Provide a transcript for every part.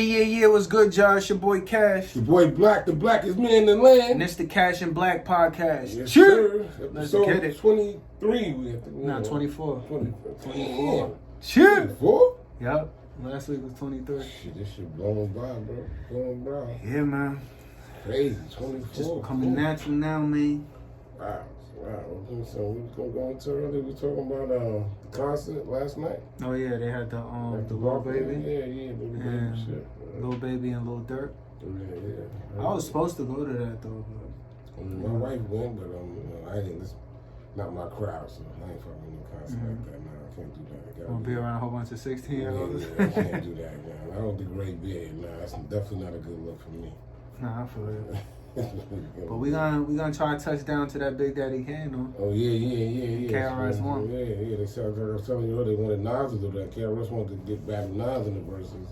Yeah, what's good, Josh? Your boy Cash. Your boy Black, the blackest man in the land. And it's the Cash and Black podcast. Yes, Sure. sir. Let's get Episode it. 23, we have to go. No, 24. 24. Sure. 24? Yep. Last week was 23. Shit, this shit blowing by, bro. Blowing by. Yeah, man. Crazy, 24. Just becoming natural now, man. Wow. So we was going to go into earlier. We were talking about the concert last night. Oh, yeah, they had the Lil Baby. Yeah, Lil Baby shit. Lil Baby and Lil Durk. Yeah. I was supposed to go to that, though. I mean, my wife went, but I ain't, it's not my crowd, so I ain't fucking with no concert like that. Nah, I can't do that. Gonna be around a whole bunch of 16-year-olds. Yeah, I can't do that, man. I don't degrade beard. Nah, that's definitely not a good look for me. Nah, I feel it. But we gonna try to touch down to that Big Daddy Kane, though. Oh yeah. KRS-One. Yeah. They said, I was telling you earlier, they wanted Nas to do that. KRS wanted to get back with Nas in the verses,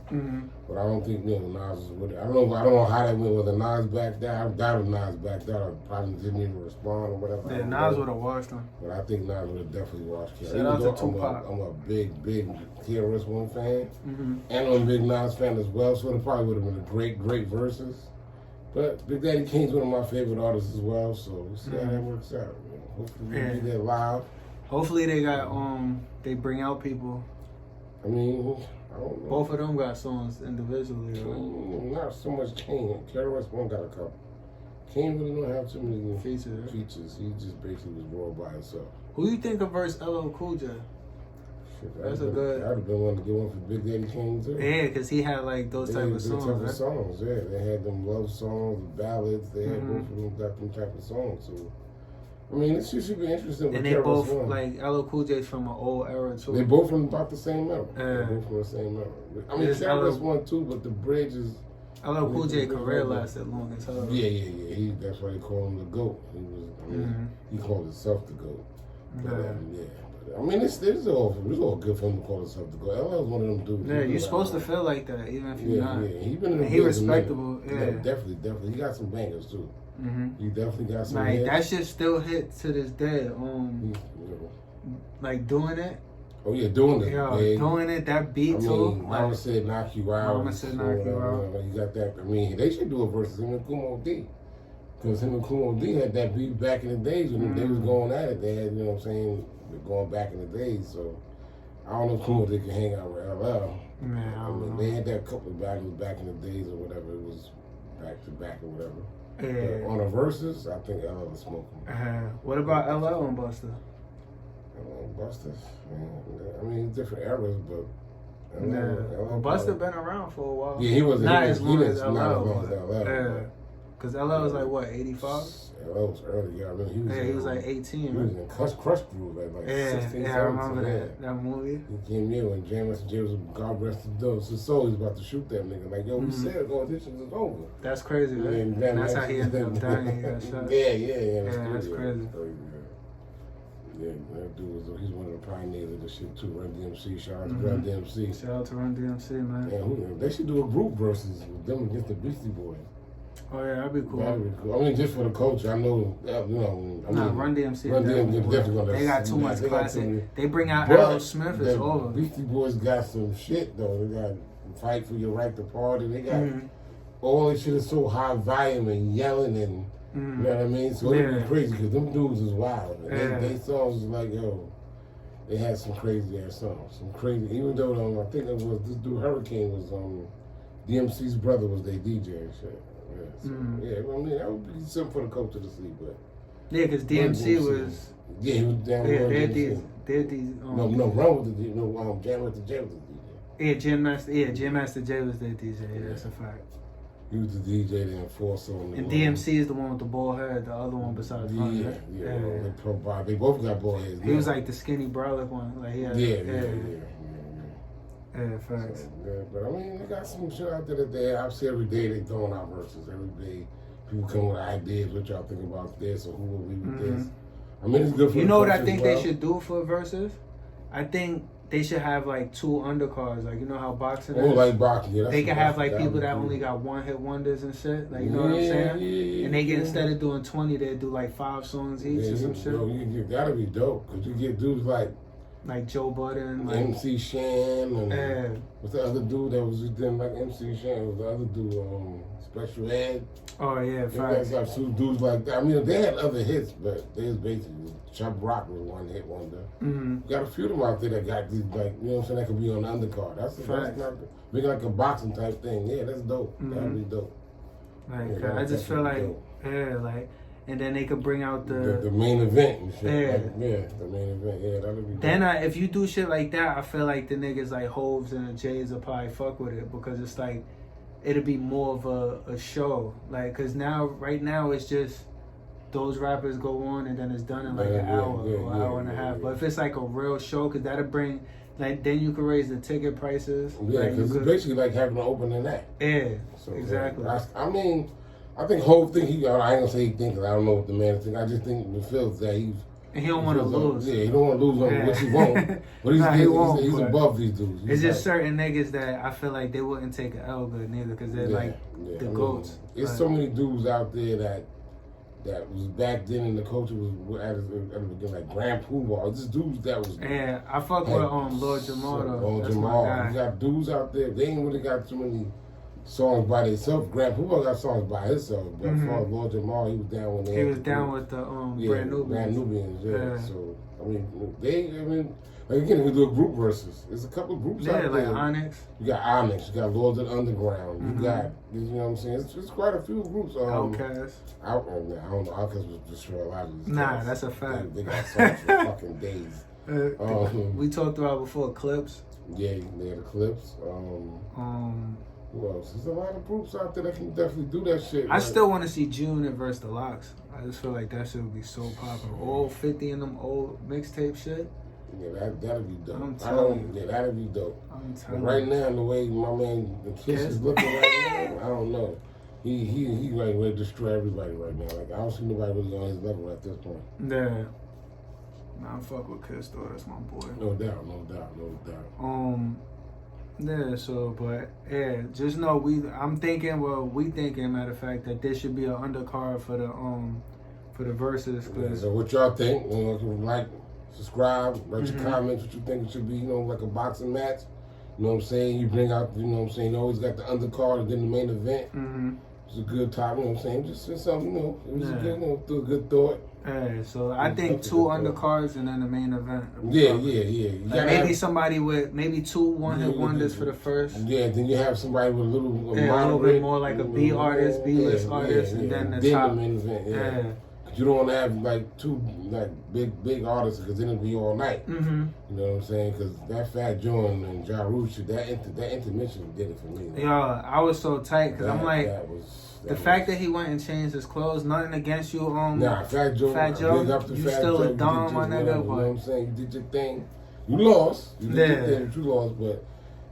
but I don't think Nas was with it. I don't know how that went. Whether Nas backed out, I doubt if Nas backed out. I probably didn't even respond or whatever. Yeah, Nas would have washed him. But I think Nas would have definitely watched KRS. Shout out to Tupac. I'm a big KRS-One fan, and I'm a big Nas fan as well. So it probably would have been a great verses. But Big Daddy Kane's one of my favorite artists as well, so we'll see how that works out. You know. Hopefully we'll be there live. Hopefully they got they bring out people. I mean, I don't know. Both of them got songs individually, right? Not so much Kane. KRS-One got a couple. Kane really don't have too many features. He just basically was raw by himself. Who you think of verse LL Cool J? That's a good. I'd have been wanting to get one for Big Daddy Kane too. Yeah, because he had like those type of songs. Yeah, they had them love songs, ballads. They had both of them got them type of songs. So, I mean, this shit should be interesting. And they both like LL Cool J's from an old era too. They both from about the same era. They're both from the same era. I mean, KRS-One too, but the bridge is. LL Cool J career lasted long as hell. Yeah. That's why they call him the GOAT. He was. He called himself the GOAT. I mean, it's all good for him to call himself the GOAT. LL's one of them dudes. Yeah, you're supposed to feel like that, even if you're not. Yeah, he respectable. Yeah, definitely. He got some bangers too. He definitely got some. Like hits. that shit still hit to this day. Like doing it. Oh yeah, doing it. Yeah, doing it. That beat too. Mama said knock you out. Mama said knock you out. You got that. I mean, they should do a versus him and Kumo D. Because him and Kumo D had that beat back in the days when they was going at it. They had, you know what I'm saying, going back in the days. So I don't know if Kumo D can hang out with LL. Man, I mean, they had that couple of battles back in the days or whatever. It was back to back or whatever. Yeah. But on the verses, I think LL was smoking. What about LL and Busta? Busta? I mean, different eras, but. Busta been around for a while. Yeah, he was not as long as LL. Yeah. Because LL was like, what, 85? LL was early, yeah. I mean, he was like 18. He was in Crush Groove at like 16, Yeah, I remember that movie. He came in when James was, God rest his soul, he was about to shoot that nigga. Like, yo, we said the audition is over. That's crazy, right? And that's how he ended up dying. Yeah. That's crazy. Yeah, that dude was, he's one of the pioneers of this shit too. Run DMC, shout out to Run DMC. Shout out to Run DMC, man. Yeah, they should do a group versus with them against the Beastie Boys. Oh yeah, that'd be cool. That'd be cool. I mean, just for the culture, I know, Run DMC. Definitely. They got too much classic. They bring out Harold Smith, it's over. Beastie Boys got some shit though. They got Fight for Your Right to Party. They got all this shit is so high volume and yelling and. You know what I mean? So it'd be crazy because them dudes is wild. And they songs was like, yo, they had some crazy ass songs. Some crazy, even though I think it was this dude Hurricane was DMC's brother was their DJ and shit. Yeah, so, I mean, that would be something for the culture to see, but. Yeah, because DMC was. Yeah, he was down with No, Run with the DJ. Jam with the J was the DJ. Jam Master J was their DJ. Yeah, that's a fact. He was the DJ, the enforcer on the And DMC is the one with the bald head, the other one besides Yeah. They both got bald heads. He was like the skinny brolic one. Like he had, Yeah, facts. So, but I mean, they got some shit out there that they obviously every day they throwing out verses. Every day people come with ideas, what y'all think about this or who will be with this. I mean, it's good for you know what I think they should do for verses? I think they should have like 2 undercards, like you know how boxing is. Like boxing, yeah. They can have like people that only got one-hit wonders and shit. Like you know what I'm saying? Yeah. And they get instead of doing 20, they do like 5 songs each or some shit. Yo, that'd be dope because you get dudes like Like Joe Budden, like MC Shan, and what's the other dude that was just then like MC Shan? It was the other dude, Special Ed. Oh yeah, facts. Got some dudes like that. I mean, they had other hits, but they was basically Chubb Rock was one hit wonder. Got a few of them out there that got these like, you know what I'm saying, that could be on the undercard. That's not making like a boxing type thing. Yeah, that's dope. That'd be dope. Like yeah, I just feel like dope. Like. And then they could bring out the main event and shit. Yeah. Like, the main event. Yeah, that would be then if you do shit like that, I feel like the niggas like Hoves and the Jays will probably fuck with it because it's like, it'll be more of a show. Like, because right now, it's just those rappers go on and then it's done in like an hour or hour and a half. But if it's like a real show, because that'll bring, like, then you can raise the ticket prices. Yeah, because it's basically like having an opening act. Yeah, so, exactly. I mean, I think Hov think I ain't gonna say he think, because I don't know what the man think. I just think the feels that he's. And he don't want to lose. Yeah, he don't want to lose on what he won't. But he's above these dudes. It's just certain niggas that I feel like they wouldn't take an L good neither because they're the GOATs. There's so many dudes out there that was back then and the culture was at the beginning, like Grand Poobah. Just dudes that was. Yeah, I fuck with Lord Jamal though. Lord Jamal. You got dudes out there. They ain't really got too many songs by themselves. Grand Poobah got songs by himself, but as far as Lord Jamal, he was down when he was down with the Brand Nubians. Yeah. So I mean, like again, we do a group versus. There's a couple of groups out there. Yeah, like Onyx. You got Onyx. You got Lords of the Underground. You got, you know what I'm saying? It's quite a few groups. Outkast. I don't know. Outkast was destroy a lot of these. Nah, that's a fact. They got songs for fucking days. We talked about before Clips. Yeah, they had the Clips. Who else? There's a lot of groups out there that can definitely do that shit. I still want to see June versus the Locks. I just feel like that shit would be so popular. All 50 in them old mixtape shit. Yeah, that'd be dope. I'm telling you. Yeah, that'd be dope. I'm telling you. Right now, the way my man the Kiss is looking right now, I don't know. He like ready to destroy everybody right now. Like I don't see nobody really on his level at this point. Yeah. Nah, I fuck with Kiss though. That's my boy. No doubt. Yeah, so, but, yeah, just know we thinking, matter of fact, that this should be an undercard for the verses. Yeah, so what y'all think? Like, subscribe, write your comments, what you think it should be, like a boxing match. You know what I'm saying? You bring out, you know what I'm saying, you always got the undercard and then the main event. It's a good time, you know what I'm saying? Just something, it was a good, a good thought. Yeah, so I think 2 undercards and then the main event. Yeah. Like maybe somebody with 2 one-hit wonders for the first. Yeah, then you have somebody with a little bit more like a B artist, B-list artist, and then the top. The main event, Cause you don't want to have like 2 big artists because then it'll be all night. You know what I'm saying? Because that Fat Joe and Ja Rule shit, that intermission did it for me. Yo, I was so tight because I'm like. The fact that he went and changed his clothes, nothing against you, Nah, Fat Joe. Big up to you Fat still Joe, a dom, my nigga. You know what I'm saying? You did your thing. You lost. You did your thing, but you lost. But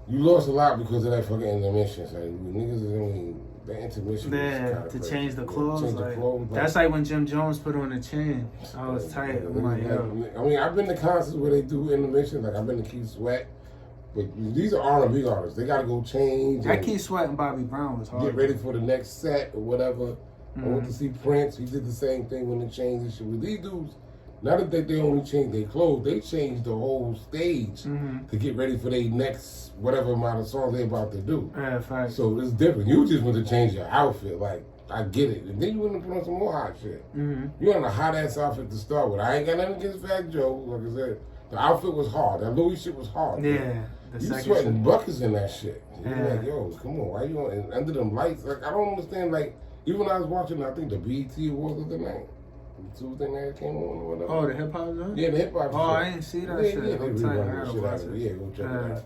you lost a lot because of that fucking intermission. So niggas is only that intermission. Yeah, to change the clothes. Change the clothes. That's like when Jim Jones put on the chain. I was tight. I'm like, yo. I mean, I've been to concerts where they do intermission. Like I've been to Keith Sweat. But these are R&B artists. They gotta go change. I Keith Sweat and Bobby Brown was hard. Get ready for the next set or whatever. I went to see Prince. He did the same thing when they changed the shit. With these dudes, not that they only changed their clothes, they changed the whole stage to get ready for their next whatever amount of songs they're about to do. Yeah, fact. So it's different. You just want to change your outfit. Like, I get it. And then you want to put on some more hot shit. You want a hot ass outfit to start with. I ain't got nothing against Fat Joe. Like I said, the outfit was hard. That Louis shit was hard. Yeah. You sweating buckets in that shit. You're like, yo, come on, why you on? And under them lights, like, I don't understand, like, even when I was watching, I think the BET Awards of the night, the 2 thing that came on or whatever. Oh, the hip hop joint? Yeah, the hip hop. Oh, I didn't see that shit. Yeah, they rerun the shit out of it. Yeah, go check it out.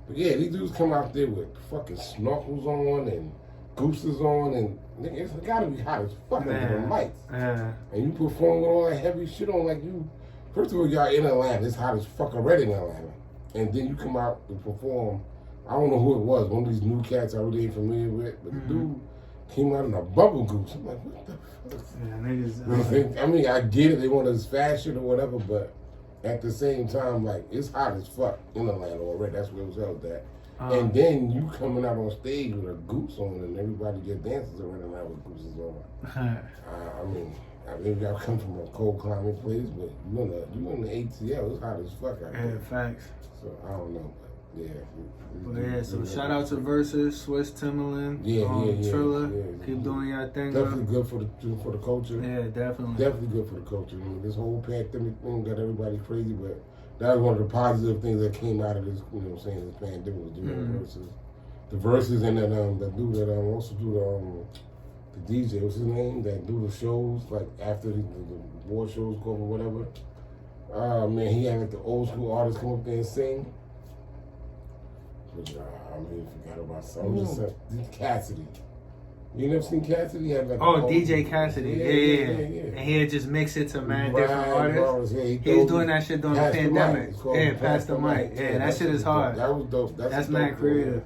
But yeah, these dudes come out there with fucking snorkels on and gooses on, and nigga, it's gotta be hot as fuck under them lights. And you perform with all that heavy shit on, like you. First of all, y'all in Atlanta. It's hot as fuck already in Atlanta. And then you come out to perform. I don't know who it was. One of these new cats I really ain't familiar with. But the dude came out in a bubble goose. I'm like, what the fuck? Yeah, niggas. I mean, I get it. They want his fashion or whatever. But at the same time, like, it's hot as fuck in Atlanta already. That's where it was held at. And then you coming out on stage with a goose on, and everybody just dances around with gooses on. I mean, y'all come from a cold climate place, but you in the ATL, it's hot as fuck out there. Yeah, facts. So I don't know, but yeah. So shout out to Versus, Swiss Timberland, Trilla. Keep doing your thing. Definitely good for the culture. Yeah, definitely. Definitely good for the culture. I mean, this whole pandemic thing got everybody crazy, but that was one of the positive things that came out of this. You know what I'm saying? This pandemic was doing the Versus, and then the dude that also do the DJ. What's his name? That do the shows like after the war shows go or whatever. Man, he had like the old school artists come up there and sing. But, I mean, forgot about something. Cassidy. You never seen Cassidy? Had like DJ Cassidy. Yeah. And he'd just mix it to different artists. He was doing that shit during the pandemic. Pass the mic. Yeah, that shit is hard. That was dope. That's mad creative.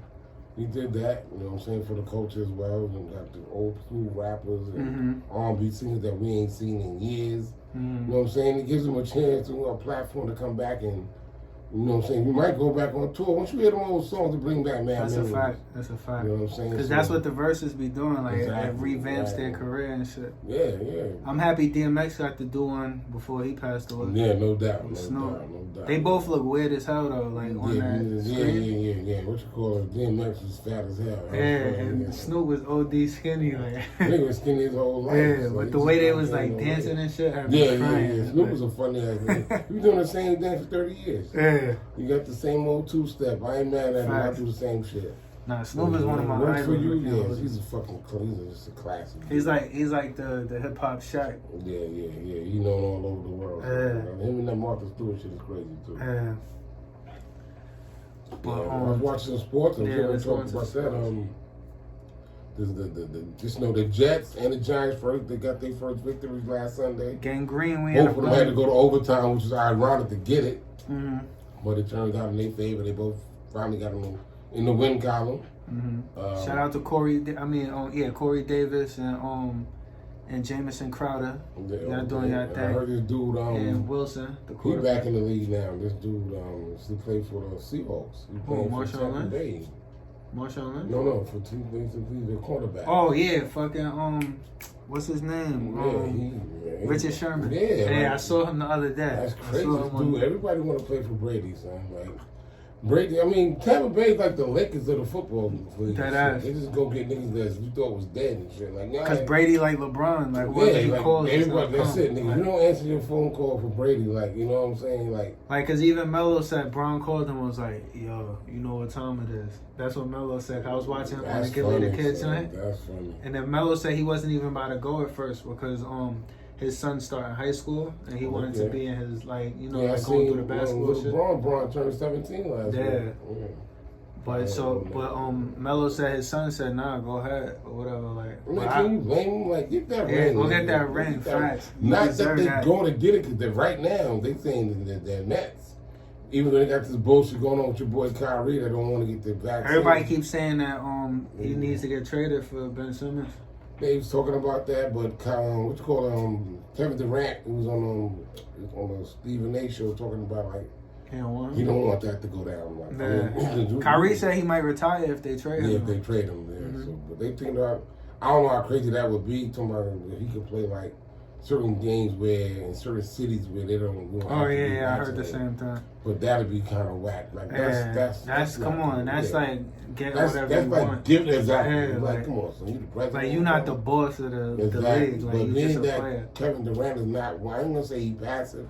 He did that, you know what I'm saying, for the culture as well. And got the old school rappers and R&B singers that we ain't seen in years. You know what I'm saying? It gives them a chance to a platform to come back and, you know what I'm saying, you might go back on tour. Once you hear them old songs to bring back, man. That's a fact. That's a fact. You know what I'm saying? Because that's what the Verses be doing. Like, it revamps their career and shit. Yeah. I'm happy DMX got to do one before he passed away. Yeah, no doubt. They both look weird as hell, though. Like, on that screen. Yeah. What you call it? DMX was fat as hell. And Snoop was OD skinny. Like. He was skinny his whole life. Yeah, so but the way they was, like, dancing and shit. Yeah. Snoop was a funny ass man. He was doing the same dance for 30 years. Yeah. You got the same old two-step. I ain't mad at him. I do the same shit. Nah, Snoop is one of my idols. For you, yeah. He's a fucking he's just a classic. He's like the hip hop Shaq. Yeah. He known all over the world. Him and that Martha Stewart shit is crazy too. Yeah. But I was watching some sports. I'm sure we'll talk about that. The Jets and the Giants they got their first victories last Sunday. Gangrene. Both of them had to go to overtime, which is ironic to get it. But it turned out in their favor. They both finally got them in the win column. Shout out to Corey Davis and Jamison Crowder. Y'all doing your thing. I heard this dude and Wilson. He back in the league now. This dude he played for the Seahawks. He played for Tampa Bay. Marshawn Lynch? No, for the quarterback. Oh yeah, fucking what's his name? Richard Sherman. Yeah, I saw him the other day. That's crazy, dude. Everybody want to play for Brady, son. Like Brady, I mean, Tampa Bay like the Lakers of the football league. They just go get niggas that you thought was dead and shit. Like, because Brady like LeBron, like what he calls everybody. That's it, nigga. Like, you don't answer your phone call for Brady, like you know what I'm saying, like because even Melo said Bron called him and was like, yo, you know what time it is. That's what Melo said. I was watching him on the Gilly the Kids joint. That's funny. And then Melo said he wasn't even about to go at first because his son started high school and he wanted to be in his like going through the basketball shit. Bron turned 17 last year. But Melo said his son said nah, go ahead or whatever. Like, can you blame him? Like, get that ring. Go get that ring, facts. Not that they're going to get it because right now they saying that they're Nets. Even though they got this bullshit going on with your boy Kyrie, they don't want to get the vaccine. Everybody keeps saying that he needs to get traded for Ben Simmons. They was talking about that, but Kevin Durant, who was on the Stephen A. show, talking about like he don't want that to go down. Kyrie said he might retire if they trade him. Yeah, if they trade him. Yeah. So, but they think about I don't know how crazy that would be. Talking about he could play like certain games in certain cities where they don't. I heard the same thing. But that'd be kind of whack. Like that's come on. That's like get whatever you want. Like come on, son, you the president. Like you're not the boss of the league. Like you just a player. Kevin Durant is not. Well, I ain't gonna say he's passive,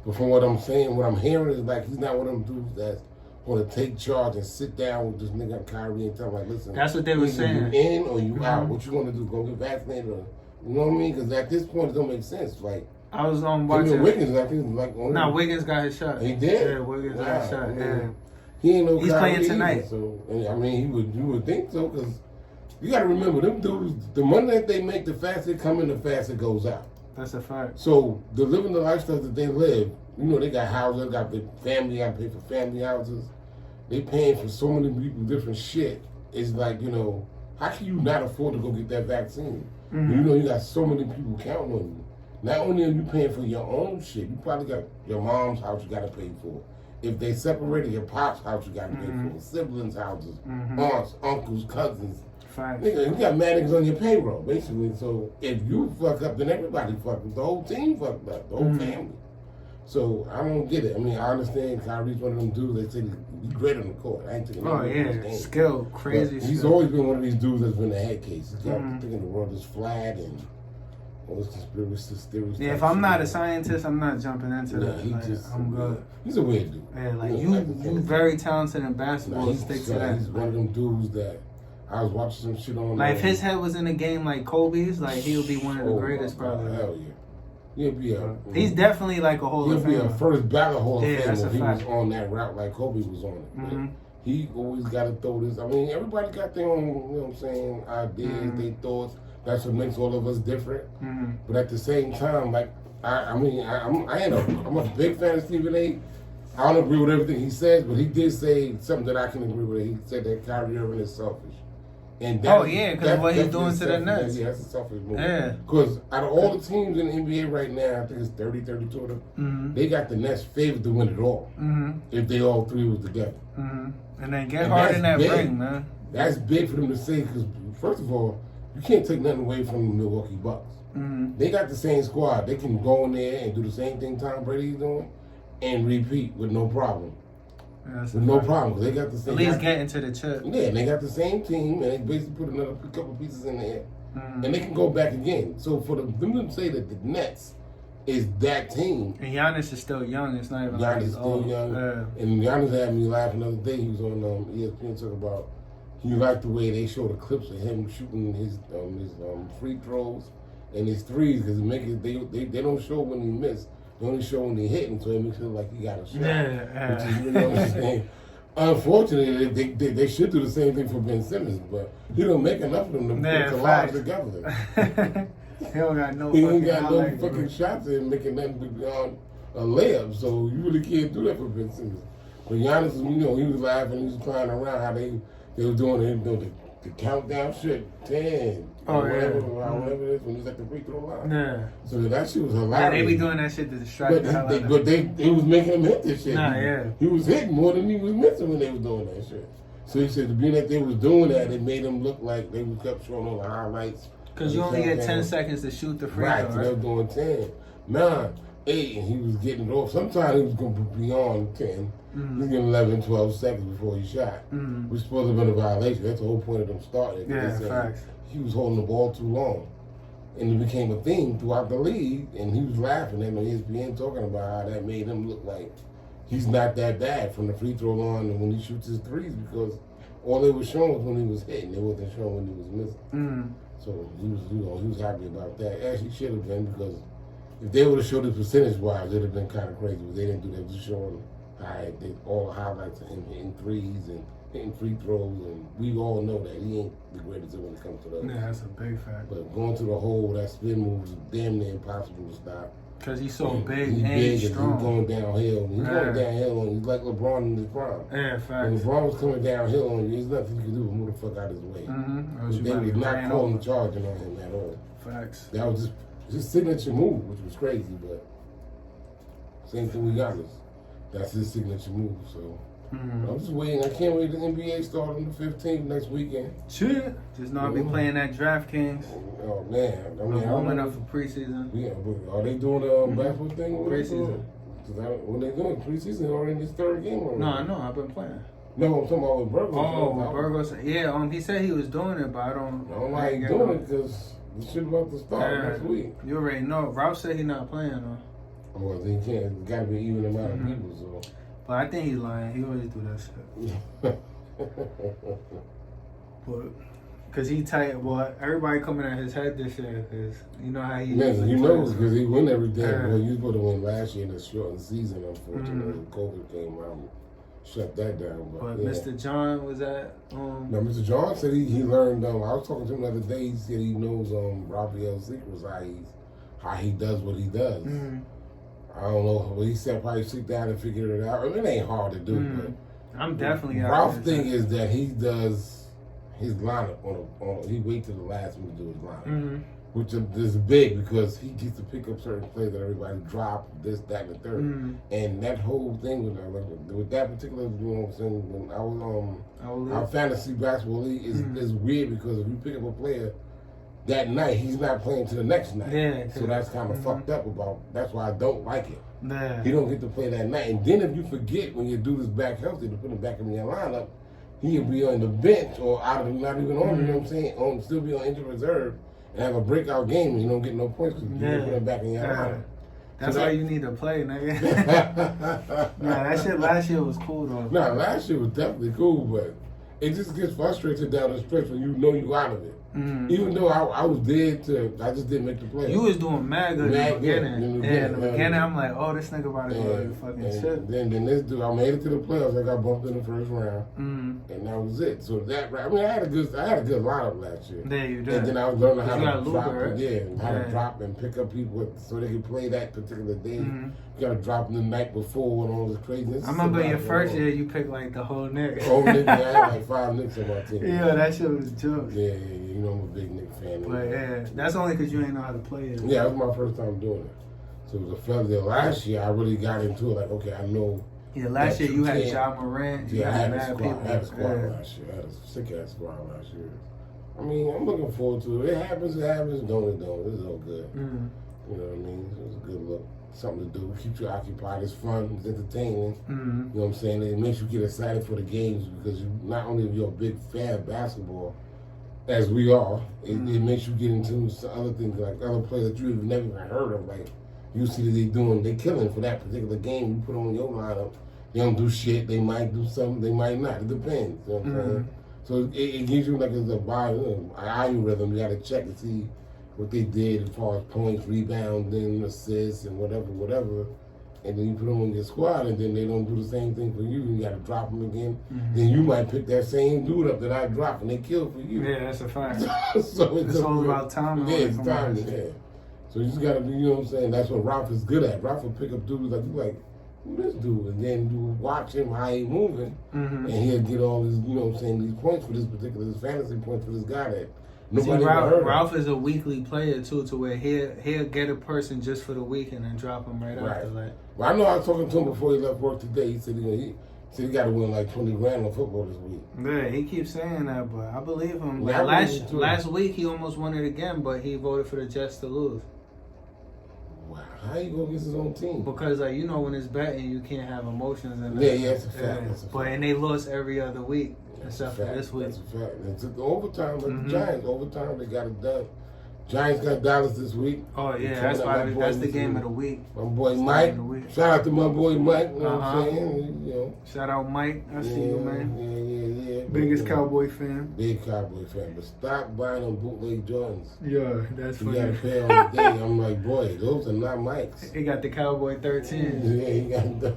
but from what I'm saying, what I'm hearing is like he's not one of them dudes that's going to take charge and sit down with this nigga Kyrie and tell him like, listen. That's what they were saying. You in or you out? What you gonna do? Gonna get vaccinated? Or, you know what I mean? Because at this point, it don't make sense. Like. I was watching. Wiggins, I think, Wiggins got his shot. He did. Yeah, Wiggins got his shot. Yeah. He ain't no. He's playing tonight. So I mean, you would think so because you got to remember them dudes. The money that they make, the faster they come in, the faster it goes out. That's a fact. So the living the lifestyle that they live, they got houses, got the family, got to pay for family houses. They paying for so many people different shit. It's like how can you not afford to go get that vaccine? You got so many people counting on you. Not only are you paying for your own shit, you probably got your mom's house you got to pay for. if they separated your pop's house, you got to pay for it. Siblings' houses, aunts, uncles, cousins. Facts. Nigga, you got mad niggas on your payroll, basically. So if you fuck up, then everybody fucked up. The whole team fucked up. The whole family. So I don't get it. I mean, I understand Kyrie's one of them dudes. They say he's great on the court. I ain't taking skill, crazy. But he's always been one of these dudes that's been a head case. He's got thinking the world is flat and all this conspiracy. Yeah, if I'm not a scientist, I'm not jumping into that. I'm good. He's a weird dude. Yeah, like you very talented in basketball. Stick to that. He's one of them dudes that I was watching some shit on. Like if his head was in a game like Kobe's, like he would be one of the greatest, probably. Hell yeah. He'll be he's definitely like a Hall of Famer. He'll be a first ballot Hall of Famer if he fact. was on that route like Kobe was on it. He always got to throw this. I mean, everybody got their own, you know what I'm saying, ideas, their thoughts. That's what makes all of us different. But at the same time, like, I'm a big fan of Stephen A. I don't agree with everything he says, but he did say something that I can agree with. He said that Kyrie Irving is selfish. And because what he's doing to the Nets. Yeah, that's a selfish move. Yeah. Because out of all the teams in the NBA right now, I think it's 30, 32 of them, they got the Nets favored to win it all. If they all three was together. And then get hard in that ring, man. That's big for them to say because, first of all, you can't take nothing away from the Milwaukee Bucks. They got the same squad. They can go in there and do the same thing Tom Brady's doing and repeat with no problem. With no problem. They got the same. At least get into the chip. Yeah, and they got the same team, and they basically put another couple pieces in there, and they can go back again. So for them to say that the Nets is that team, and Giannis is still young. It's not even Giannis is still young, and Giannis had me laughing the other day. He was on ESPN talking about he liked the way they showed the clips of him shooting his free throws and his threes because they don't show when he missed. They only show when he hitting, so it makes it look like he got a shot. Which is, you know what I'm saying? Unfortunately, they should do the same thing for Ben Simmons, but he don't make enough of them to collide together. He don't got no fucking shots in making nothing beyond a layup, so you really can't do that for Ben Simmons. But Giannis, he was laughing, he was crying around how they were doing it, the countdown shit, 10. Whatever it is when he's at the free throw line. Yeah. So that shit was hilarious. They be doing that shit to distract the hell out of them. But they was making him hit this shit. He was hitting more than he was missing when they was doing that shit. So he said, being that they was doing that, it made them look like they kept showing all the highlights. Because you only get 10 seconds to shoot the free throw. Right, so they were doing 10. 9, 8, and he was getting it off. Sometimes he was going to be beyond 10. He was getting 11, 12 seconds before he shot. Which supposed to have been a violation. That's the whole point of them starting. Yeah, facts. He was holding the ball too long. And it became a thing throughout the league, and he was laughing at ESPN talking about how that made him look like he's not that bad from the free throw line and when he shoots his threes because all they were showing was when he was hitting. They wasn't showing when he was missing. So he was happy about that. Actually, should have been because if they would have showed it percentage-wise, it would have been kind of crazy. But they didn't do that. Just showing all the highlights of him hitting threes and hitting free throws, and we all know that he ain't the greatest when it comes to that. Yeah, that's a big fact. But going to the hole, that spin move is damn near impossible to stop. Because he's so big and strong. He's going downhill. He's going downhill on you. He's like LeBron in his prime. Yeah, facts. When LeBron was coming downhill on you, there's nothing you can do but move the fuck out of his way. They were not calling charging on him at all. Facts. That was just his signature move, which was crazy, but same thing with Giannis. That's his signature move, so. I'm just waiting. I can't wait. The NBA start on the 15th next weekend. Shit. Just not be playing that DraftKings. Oh, man. I'm warming up for preseason. Yeah, but are they doing a basketball thing? Preseason. When they doing preseason, already in this third game already. No, I know. I've been playing. No, I'm talking about with Burgos. Oh, Burgos. Yeah, he said he was doing it, but I don't know how he's doing it because the shit about to start next week. You already know. Ralph said he's not playing, though. Well, he can't. It's got to be even amount of people, so. But I think he's lying. He always do that shit. But because he tight, well, everybody coming at his head this year because you know how he. Man, you know because he win every day. Well, you supposed to win last year in a shortened season. Unfortunately, COVID came out and shut that down. But Mr. John was at. No, Mr. John said he learned. I was talking to him the other day. He said he knows Raphael's secrets, how he does what he does. I don't know. Well, he said probably sit down and figure it out. I mean, it ain't hard to do, but I'm definitely out. Ralph's thing is that he does his lineup he wait till the last minute to do his lineup, which is big because he gets to pick up certain plays that everybody dropped, this, that, and the third, and that whole thing with that particular, you know what I'm saying, when I was our fantasy basketball league is weird because if you pick up a player that night, he's not playing to the next night. Yeah, so that's kind of fucked up about. That's why I don't like it. Nah. He don't get to play that night. And then if you forget when your dude is back healthy to put him back in your lineup, he'll be on the bench or out of not even on. You know what I'm saying? Still be on injured reserve and have a breakout game and you don't get no points because you don't put him back in your lineup. That's why you need to play, nigga. Nah, that shit last year was cool though. Nah, last year was definitely cool, but it just gets frustrated down the stretch when you know you out of it. Even though I was dead I just didn't make the play. You was doing mad good in the beginning. In the beginning, I'm like, oh, this nigga about to go to fucking shit. Then this dude, I made it to the playoffs. I got bumped in the first round, and that was it. So I had a good lineup last year. Yeah, you did. And then I was learning how to drop, right? how to drop and pick up people so they could play that particular day. You gotta drop them the night before and all this craziness. I remember your first year, you picked like the whole Knicks. I had like 5 Knicks on my team. Yeah, that shit was jokes. Yeah. You know I'm a big Knicks fan. But yeah, that's only because you ain't know how to play it. Yeah, that was my first time doing it. So it was a feather there. Last year, I really got into it. Like, okay, I know. Yeah, last year you had Ja Morant. Yeah, I had a mad squad. people. I had a squad last year. I had a sick-ass squad last year. I mean, I'm looking forward to it. It happens. Don't it? It's all good. You know what I mean? It's a good look. Something to do. Keeps you occupied. It's fun. It's entertaining. You know what I'm saying? It makes you get excited for the games because not only you're a big fan of basketball, as we are, it makes you get into some other things, like other players that you've never even heard of. Like, you see that they killing for that particular game. You put them on your lineup, they don't do shit. They might do something, they might not. It depends. You know what I'm saying? So it gives you like an algorithm. You got to check to see what they did as far as points, rebounding, assists, and whatever. And then you put them on your squad, and then they don't do the same thing for you. You got to drop them again. Then you might pick that same dude up that I dropped, and they kill for you. Yeah, that's a fact. So it's all about timing. Yeah, it's timing. Yeah. So you just got to be, you know what I'm saying? That's what Ralph is good at. Ralph will pick up dudes like who this dude? And then you watch him, how he moving, and he'll get all these, you know what I'm saying, these points for this fantasy points for this guy that nobody ever heard Ralph is a weekly player, too, to where he'll get a person just for the week and then drop him right after. Like. Well, I know I was talking to him before he left work today. He said he got to win like 20 grand on football this week. Yeah, he keeps saying that, but I believe him. Yeah, last week he almost won it again, but he voted for the Jets to lose. Wow, how you go against his own team? Because you know when it's betting, you can't have emotions. That's a fact. But and they lost every other week except for this week. That's a fact. It took the overtime, like the Giants. Overtime, they got it done. Giants got Dallas this week. Oh yeah, that's the game of the week. My boy Mike. Shout out to my boy Mike. You know what I'm saying? You know. Shout out Mike. I see you, man. Yeah. Biggest Cowboy fan. Big Cowboy fan. But stop buying them bootleg Jordans. Yeah, that's funny. You gotta pay on the day. I'm like, boy, those are not Mike's. He got the Cowboy 13. Yeah, he got the.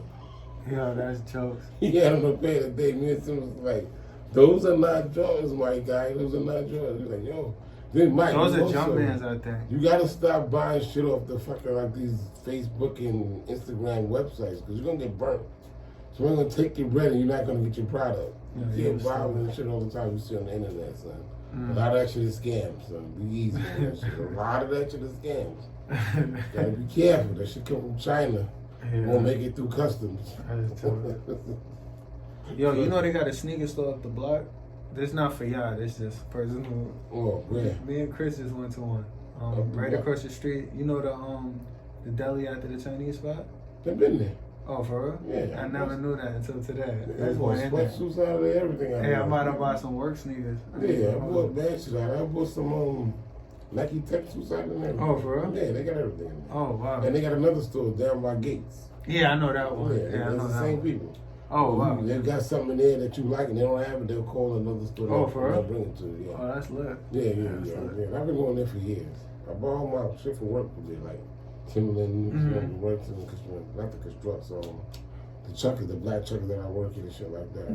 Yeah, that's jokes. He had them to pay the day. Me and Tim was like, those are not Jordans, my guy. Those are not Jordans. He's like, yo. Then Mike, those are jump mans out there. You gotta stop buying shit off the fucking like these Facebook and Instagram websites because you're gonna get burnt. So we're gonna take your bread and you're not gonna get your product. You can't buy that shit all the time you see on the internet, son. A lot of that shit is scams, son. Be easy on that shit. A lot of that shit is scams. Gotta be careful. That shit come from China. Won't make it through customs. Yo, you know they got a sneaker store up the block? This not for y'all. This just personal. Oh, yeah. Me and Chris just went to one. Right across the street. You know the deli after the Chinese spot? They've been there. Oh, for real? Yeah. I never knew that until today. That's why sweatsuits out of there, everything out there. Hey, I might have bought some work sneakers. Yeah, I bought bad shit out there. I bought some Nike Tech suits out there. Oh, for real? Yeah, they got everything in there. Oh, wow. And they got another store down by Gates. Yeah, I know that one. Yeah, I know the that same one. people. Oh, wow. They've got something in there that you like and they don't have it, they'll call another store. Oh, for real? They'll bring it to you, yeah. Oh, that's lit. Yeah. I've been going there for years. I bought all my shit for work with it, like Timberland, works in not the constructs, the chuckers, the black chuckers that I work in and shit like that.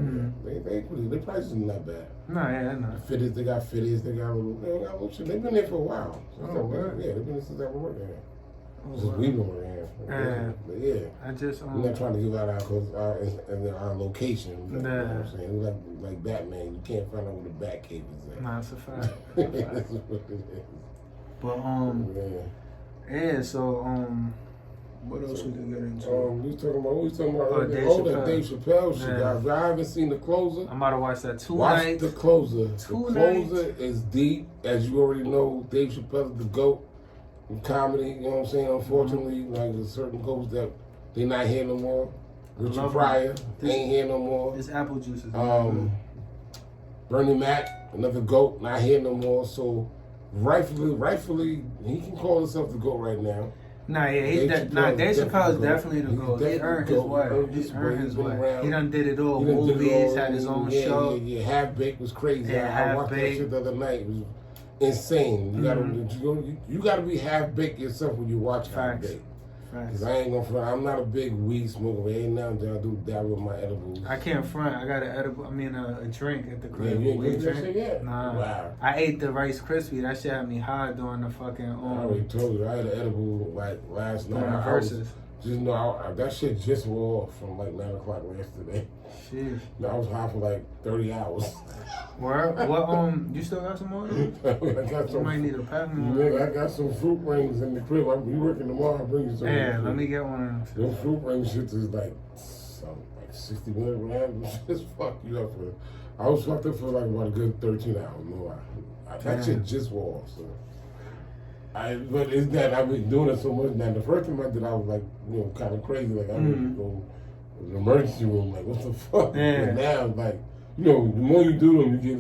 Yeah. They prices are not bad. No, yeah, no. They got little shit. They've been there for a while. Oh, word. Yeah, they've been there since I've been working here. Just we know where but yeah. I just we're not trying to give out our location. You know what I'm saying? Like Batman, you can't find out where the Batcave is at. Nah, it's a fact. That's what it is. But yeah. So what else we can get into? We talking about that Dave Chappelle shit. Guys, I haven't seen The Closer. I'm about to watch that Watch The Closer. The Closer is deep, as you already know. Dave Chappelle is the GOAT in comedy. You know what I'm saying? Unfortunately, like there's certain GOATs that they not here no more. Richard Pryor ain't here no more. This apple juice is Bernie Mac, another GOAT, not here no more. So rightfully, he can call himself the GOAT right now. Nah, yeah, Dave Chappelle is definitely the GOAT. He earned his way. He earned his way. He done did it all. Movies, had his own show. Yeah, Half Baked was crazy. I watched that shit the other night. It was insane. You gotta be half baked yourself when you watch Half Baked. Because I ain't gonna front. I'm not a big weed smoker, but ain't now and then I do dabble with my edibles. I can't front. I got a drink at the crib. Yeah, you ain't drink that shit yet? Nah. Wow. I ate the Rice Krispie. That shit had me high during the fucking. I already told you. I had an edible like last night. That shit just wore off from like 9 o'clock yesterday. Shit. I was high for like 30 hours. Where? What? You still got some more? I got some. You might need a pack more. Nigga, I got some fruit rings in the crib. I'll be working tomorrow. I'll bring you some. Yeah, let me get one of them. Those fruit ring shit is like 60 milligrams. Just fuck you up for. I was fucked up for like about a good 13 hours. No lie. That shit just wore off. So. But it's that I've been doing it so much now. The first time I did, I was like, kind of crazy. Like I would go to the emergency room. Like, what the fuck? Yeah. But now, like, the more you do them, you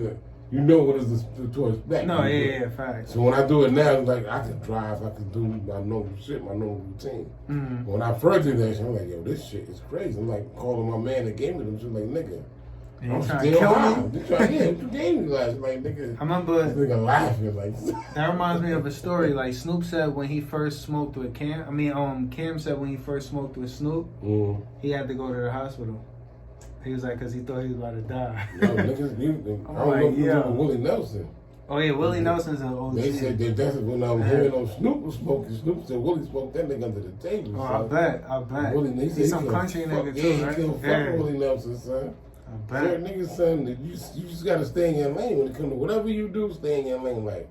get what is to expect. No, yeah, facts. So when I do it now, it's like I can drive, I can do my normal shit, my normal routine. When I first did that shit, I'm like, yo, this shit is crazy. I'm like calling my man that gave me them shit, like, nigga. I'm still high. You gave me last, like, nigga. I remember this nigga laughing like. That reminds me of a story. Like Snoop said when he first smoked with Cam. Cam said when he first smoked with Snoop, he had to go to the hospital. He was like, cause he thought he was about to die. Yo, niggas, I don't know if you remember Willie Nelson. Oh yeah, Willie Nelson's an OG. They said that's when Snoop was smoking. Snoop said Willie smoked that nigga under the table. Oh, son. I bet. Willie, he's some country nigga too, right? He fuck Willie Nelson, son. I bet. Certain niggas, son, you just gotta stay in your lane when it comes to whatever you do. Stay in your lane, like.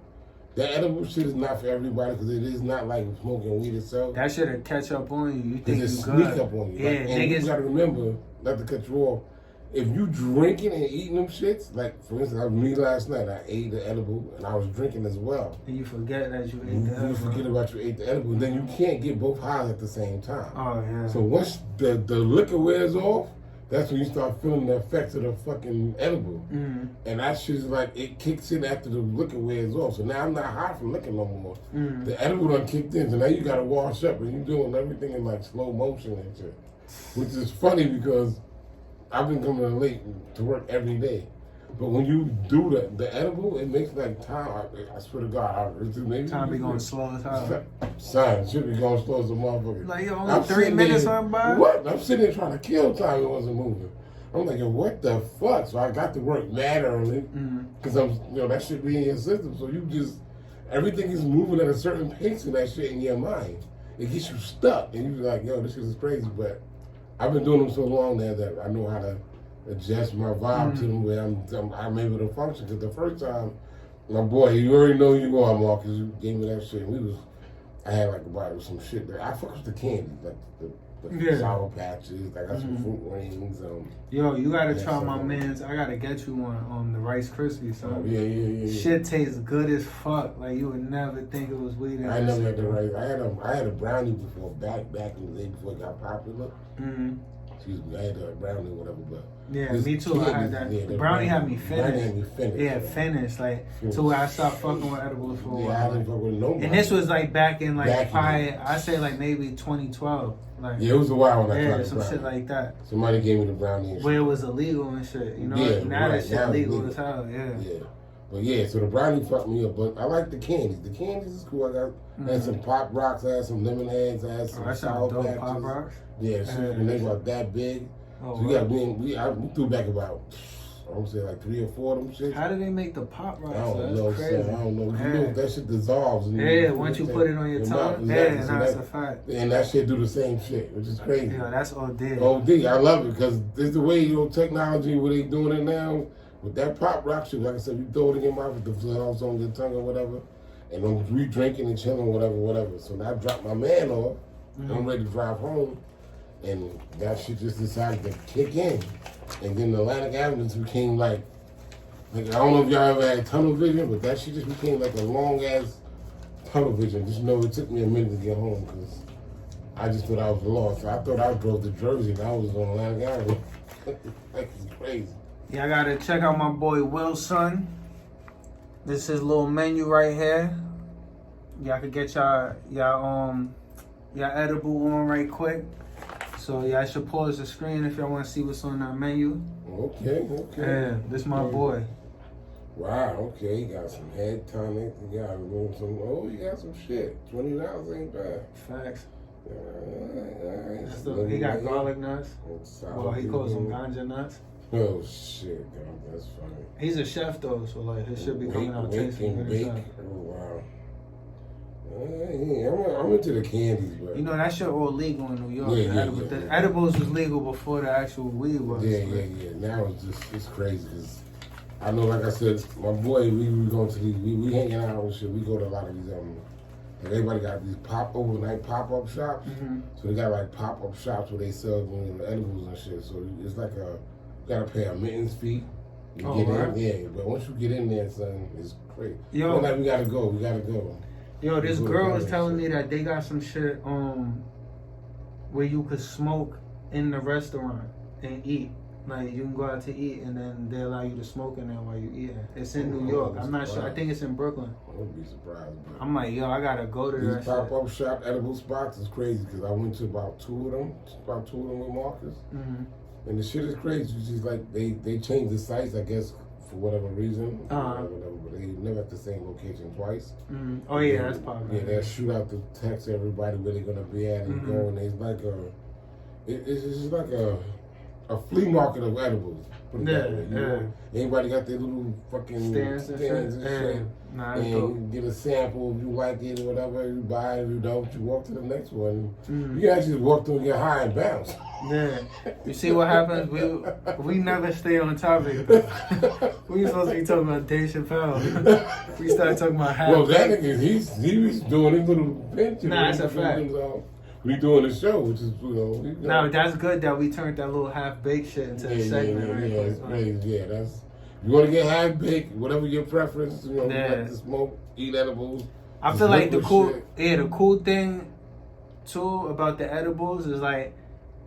That edible shit is not for everybody because it is not like smoking weed itself. That shit'll catch up on you. You think you sneak good. Up on you. Yeah, like, and you gotta remember, not to cut you off, if you drinking and eating them shits, like for instance, me last night, I ate the edible and I was drinking as well. And you forget that you ate the edible. You forget about you ate the edible, and then you can't get both highs at the same time. Oh, yeah. So once the liquor wears off, that's when you start feeling the effects of the fucking edible. And that shit is like, it kicks in after the liquor wears off. So now I'm not high from liquor no more. The edible done kicked in, so now you gotta wash up and you doing everything in like slow motion and shit. Which is funny because I've been coming late to work every day. But when you do the edible, it makes like time, I swear to God, time be going slow as hell. Son, should be going slow as a motherfucker. Like, yo, only 3 minutes on by? What? I'm sitting there trying to kill time, it wasn't moving. I'm like, yo, what the fuck? So I got to work mad early, because that shit be in your system. So you just, everything is moving at a certain pace in that shit in your mind. It gets you stuck, and you're like, yo, this shit is crazy, but I've been doing them so long now that I know how to adjust my vibe to them where I'm able to function. Because the first time, my boy, you already know you are, Marcus. You gave me that shit. I had like about some shit there. I fuck with the candy, like the sour patches. I got some fruit rings. Yo, you gotta try my man's. I gotta get you one on the Rice Krispies. So yeah. Shit tastes good as fuck. Like you would never think it was weed. I never had the rice. I had a brownie before, back in the day before it got popular. Excuse me, I had a brownie or whatever, but yeah, me too. I had that. The brownie had me finished. Yeah, finished. Like to where I stopped fucking with edibles for a while. Yeah, I didn't fuck with nobody. And this was like back in I say like maybe 2012. Like it was a while when I tried some shit like that. Somebody gave me the brownie. Where it was illegal and shit. You know, now that shit illegal as hell. Yeah. But yeah, so the brownie fucked me up. But I like the candies. The candies is cool. I had some Pop Rocks. I had some lemon heads. I had some sour patches. Pop Rocks. Yeah, shit, and they were that big. So we threw back about I don't say like 3 or 4 of them shit. How do they make the pop rocks? I don't know, crazy. son. I don't know. You know that shit dissolves. Once you put it on your tongue, that's a fact. And that shit do the same shit, which is crazy. Yeah, that's OD. OD, I love it because there's the way, technology, where they doing it now, with that pop rock shit, like I said, you throw it in your mouth with the dissolves on your tongue or whatever, and I'm drinking and chilling, whatever. So now I drop my man off, and I'm ready to drive home, and that shit just decided to kick in. And then the Atlantic Avenue became like I don't know if y'all ever had tunnel vision, but that shit just became like a long ass tunnel vision. Just know it took me a minute to get home because I just thought I was lost. I thought I drove to Jersey and I was on Atlantic Avenue. That's crazy. Yeah, I gotta check out my boy Wilson. This is his little menu right here. Y'all could get y'all edible on right quick. So y'all should pause the screen if y'all want to see what's on that menu. Okay. Yeah, this my boy. Wow, okay, you got some head tonic, you got you got some shit. $20 ain't bad. Facts. All right. He got garlic nuts. Well, he calls them ganja nuts. Oh shit, God, that's funny. He's a chef though, so like his should be coming out tasting good stuff. Oh wow. I'm into the candies, bro. You know that shit all legal in New York. Yeah. The edibles was legal before the actual weed was. Yeah. Now it's crazy. I know, like I said, my boy, we going to these, we hanging out and shit. We go to a lot of these, and everybody got these overnight pop-up shops. Mm-hmm. So they got like pop-up shops where they sell edibles and shit. So it's like you gotta pay a admittance fee. You get in, yeah. But once you get in there, son, it's crazy. Yo, like we gotta go. Yo, this girl was telling me that they got some shit where you could smoke in the restaurant and eat. Like you can go out to eat and then they allow you to smoke in there while you eating. It's in New York. I'm not sure. I think it's in Brooklyn. I wouldn't be surprised. I'm like, yo, I gotta go to that these pop-up shop edible spots is crazy because I went to about two of them with Marcus. Mm-hmm. And the shit is crazy. It's just like they changed the sites, I guess, for whatever reason. Whatever, but they never at the same location twice. Mm-hmm. Oh yeah, that's popular. Yeah, they'll shoot out the text to everybody where they're gonna be at and go, and it's like it's just like a flea market of edibles. Put it that way. You know? Everybody got their little fucking stands and shit. Nah, and you get a sample if you like it or whatever. You buy it, if you don't, you walk to the next one. You can actually walk through and get high and bounce. Yeah. You see what happens? We never stay on topic. We supposed to be talking about Dave Chappelle. We started talking about half. Well, that nigga, he was doing his little pinch. Nah, that's a fact. We doing the show, which is, No, that's good that we turned that little half-baked shit into a segment. Yeah, it's crazy. Yeah, that's... You want to get half-baked, whatever your preference, you like to smoke, eat edibles. I feel like the cool thing, too, about the edibles is like,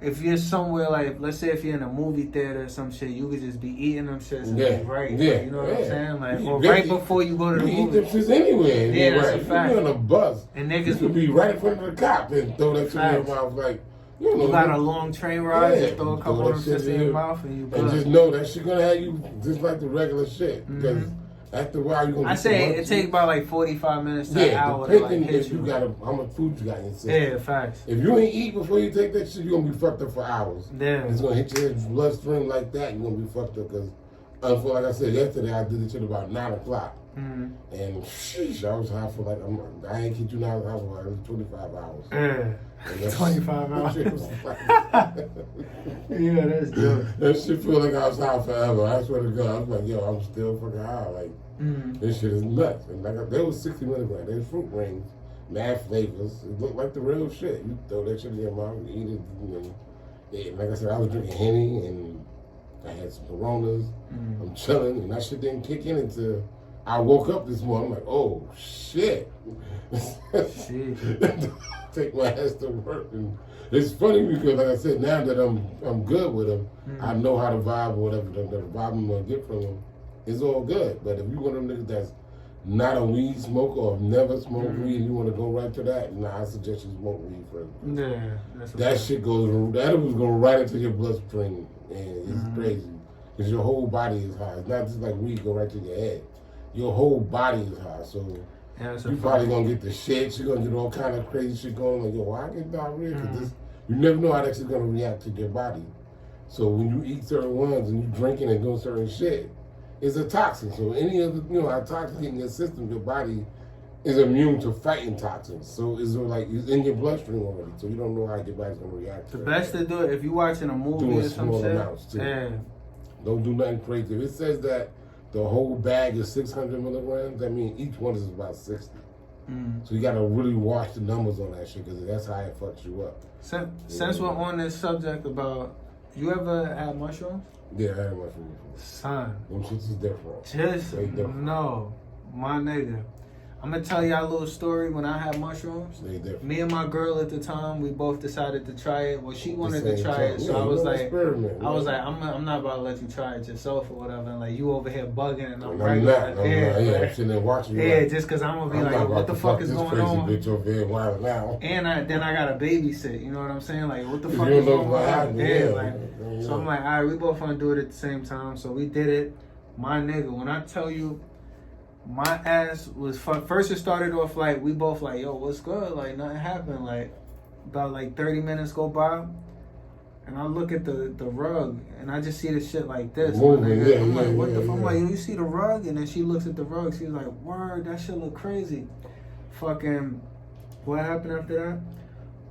if you're somewhere like, let's say if you're in a movie theater or some shit, you could just be eating them shits and be right. Yeah, you know what I'm saying? Like, or right before you go to the movie. You eat them shits anywhere. Yeah, that's a fact. You're on a bus. And niggas you could be right in front of the cop and throw that shit in your mouth like, you got a long train ride, just throw a couple of them shits in your mouth and you good. And just know that shit gonna have you just like the regular shit. Because after a while, you're gonna I say it takes about like 45 minutes to an hour to like hit you. How much food you got in your system. Yeah, facts. If you ain't eat before you take that shit, you're gonna be fucked up for hours. Yeah. It's gonna hit your bloodstream like that, you're gonna be fucked up because, like I said yesterday, I did this shit about 9 o'clock. And sheesh, I was high for like, I ain't kid you now, I was high for 25 hours. Yeah. 25 hours. Yeah, that's dope. That shit feel like I was high forever. I swear to God, I was like, yo, I'm still fucking high. Like, this shit is nuts. And like, there was 60 milligrams. There's fruit rings, mad flavors. It looked like the real shit. You throw that shit in your mouth, you eat it. And like I said, I was drinking Henny and I had some Coronas. I'm chilling, and that shit didn't kick in until I woke up this morning. I'm like, oh shit. Take my ass to work. And it's funny because, like I said, now that I'm good with them, I know how to vibe or whatever. The vibe I'm gonna get from them is all good. But if you one of them niggas that's not a weed smoker or never smoked weed, and you want to go right to that, I suggest you smoke weed first. Yeah, that shit goes. That was going right into your bloodstream, and it's crazy because your whole body is high. It's not just like weed go right to your head. Your whole body is high, so you probably gonna get the shit. You're gonna get all kind of crazy shit going. Like, yo, why I get diarrhea? Because you never know how that shit's gonna react to your body. So when you eat certain ones and you drinking and doing certain shit, it's a toxin. So any of the, how toxins in your system, your body is immune to fighting toxins. So it's like it's in your bloodstream already. So you don't know how your body's gonna react. The best to do it if you're watching a movie or some shit. Amounts too. Yeah. Don't do nothing crazy. If it says that the whole bag is 600 milligrams, that means each one is about 60. So you gotta really watch the numbers on that shit because that's how it fucks you up. Since we're on this subject about, you ever had mushrooms? Yeah, I had mushrooms before. Son. Them shits is different. Just no, my nigga. I'm gonna tell y'all a little story. When I had mushrooms, me and my girl at the time, we both decided to try it. Well, she wanted to try it, so I was like, I'm not about to let you try it yourself or whatever. And like you over here bugging, and I'm not. I'm sitting there watching you. Yeah, like, just because I'm gonna be like, what the fuck is going on? Bitch over here wild now. And then I gotta babysit. You know what I'm saying? Like, what the fuck is going on? So I'm like, all right, we both want to do it at the same time. So we did it. My nigga, when I tell you, my ass was fun. First it started off like, we both like, yo, what's good? Like, nothing happened. Like, about like 30 minutes go by, and I look at the rug, and I just see the shit like this. I'm like, what the fuck? I'm like, you see the rug? And then she looks at the rug. She's like, word, that shit look crazy. Fucking, what happened after that?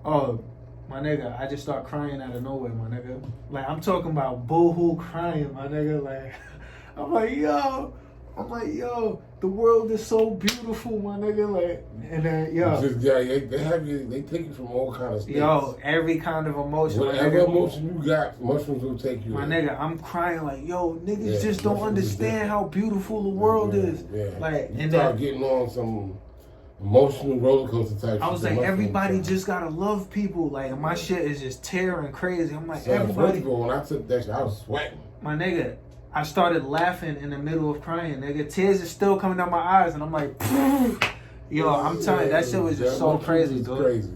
Oh, my nigga, I just start crying out of nowhere, my nigga. Like, I'm talking about boo-hoo crying, my nigga. Like, I'm like, yo, the world is so beautiful, my nigga. Like, and then, they take you from all kind of states. Yo, every kind of emotion. Whatever emotion you got, mushrooms will take you. My nigga, I'm crying like, yo, niggas just don't understand how beautiful the world is. Yeah. Like, you start getting on some emotional roller coaster type. I was like, everybody just gotta love people. Like, my shit is just tearing crazy. I'm like, everybody. First of all, when I took that shit, I was sweating. My nigga, I started laughing in the middle of crying, nigga. Tears are still coming down my eyes, and I'm like, yo, I'm telling you, that shit was just so crazy, dude. Crazy.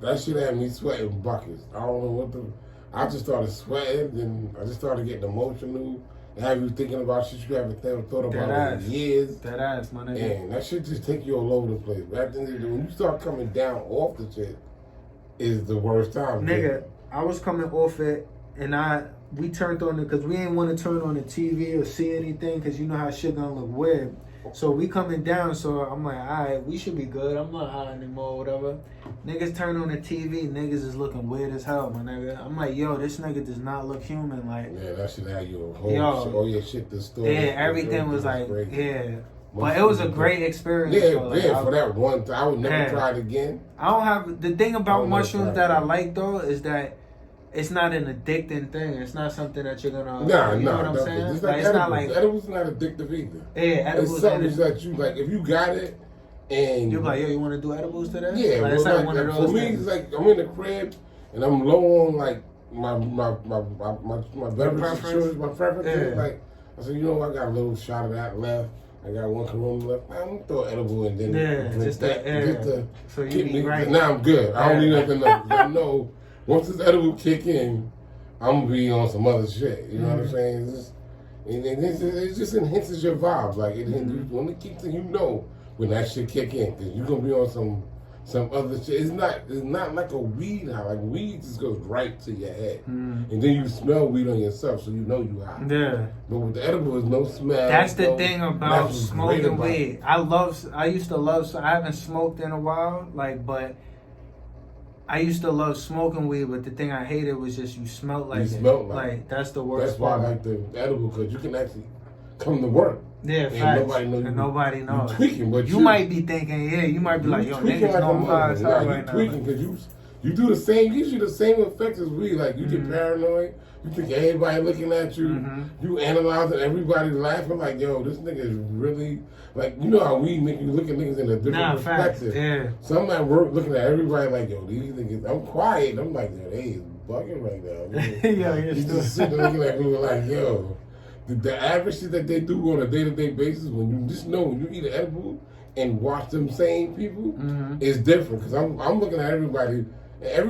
That shit had me sweating buckets. I don't know I just started sweating, and I just started getting emotional. And have you thinking about shit you haven't thought about in years. That ass, my nigga. And that shit just take you all over the place. But at the end of the day, when you start coming down off the shit, is the worst time. Nigga, I was coming off it, and we turned on it because we ain't want to turn on the TV or see anything because you know how shit gonna look weird. So we coming down, so I'm like, alright, we should be good. I'm not high anymore, whatever. Niggas turn on the TV, niggas is looking weird as hell, my nigga. I'm like, yo, this nigga does not look human. Like, yeah, that shit had you all your shit distorted. Yeah, everything was like, crazy. But it was a great experience. For that one time. I would never try it again. I don't have, the thing about mushrooms that I like though is that it's not an addicting thing. It's not something that you're gonna. You know what I'm saying? It's not like edibles not addictive either. Yeah, edibles. It's something that you like. If you got it, and you're like, yo, you want to do edibles today? Yeah, like, it's like one of those for me, things. it's like I'm in the crib and I'm low on like my beverage, my preference. Yeah. Like I said, you know, I got a little shot of that left. I got one Corona left. I'm gonna throw edible and then drink that. So you be right. Now I'm good. I don't need nothing else. I know. Once this edible kick in, I'm gonna be on some other shit. You know what I'm saying? It just enhances your vibe. Like when it kicks in, you know when that shit kick in, because you're gonna be on some other shit. It's not like a weed high. Like weed just goes right to your head, and then you smell weed on yourself, so you know you high. Yeah. But with the edible, there's no smell. That's the thing about smoking weed. I used to love. I haven't smoked in a while, but I used to love smoking weed, but the thing I hated was just you smelled like it. Like that's the worst. That's why I like the edible, because you can actually come to work. Yeah, facts. Nobody knows. You tweaking, but you might be thinking, you might be like, yo, niggas don't buy right now. Tweaking because you do the same. Gives you the same effects as weed. Like you get paranoid. You think everybody looking at you. You analyzing everybody laughing like, yo, this nigga is really like, you know how weed make you look at niggas in a different perspective. Yeah. So I'm at work looking at everybody like, yo, these niggas. I'm quiet. I'm like, yo, they is bugging right now. You just sitting there looking at people like, yo. The average shit that they do on a day-to-day basis, when you just know when you eat an edible and watch them same people, is different. Because I'm looking at everybody. I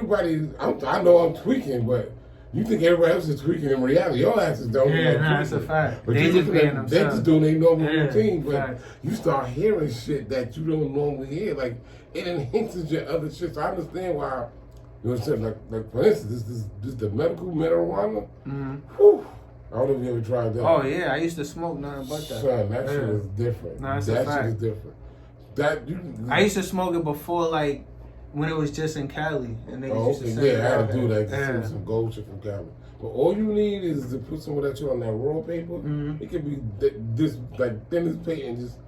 know I'm tweaking, but you think everybody else is tweaking. In reality, your asses don't. Yeah, that's a fact. But they just doing their normal routine. But you start hearing shit that you don't normally hear. Like it enhances your other shit. So I understand why You know what I'm saying? Like for instance, this the medical marijuana. Mm-hmm. Whew, I don't know if you ever tried that. Oh yeah, I used to smoke nothing but that. Son, that shit is different. No, that's that a fact. shit is different. That I used to smoke it before, like when it was just in Cali, and they used to send yeah, it I had out to do there. that. Yeah. Some gold shit from Cali. But all you need is to put some of that shit on that raw paper. Mm-hmm. It could be this like thin as paper and just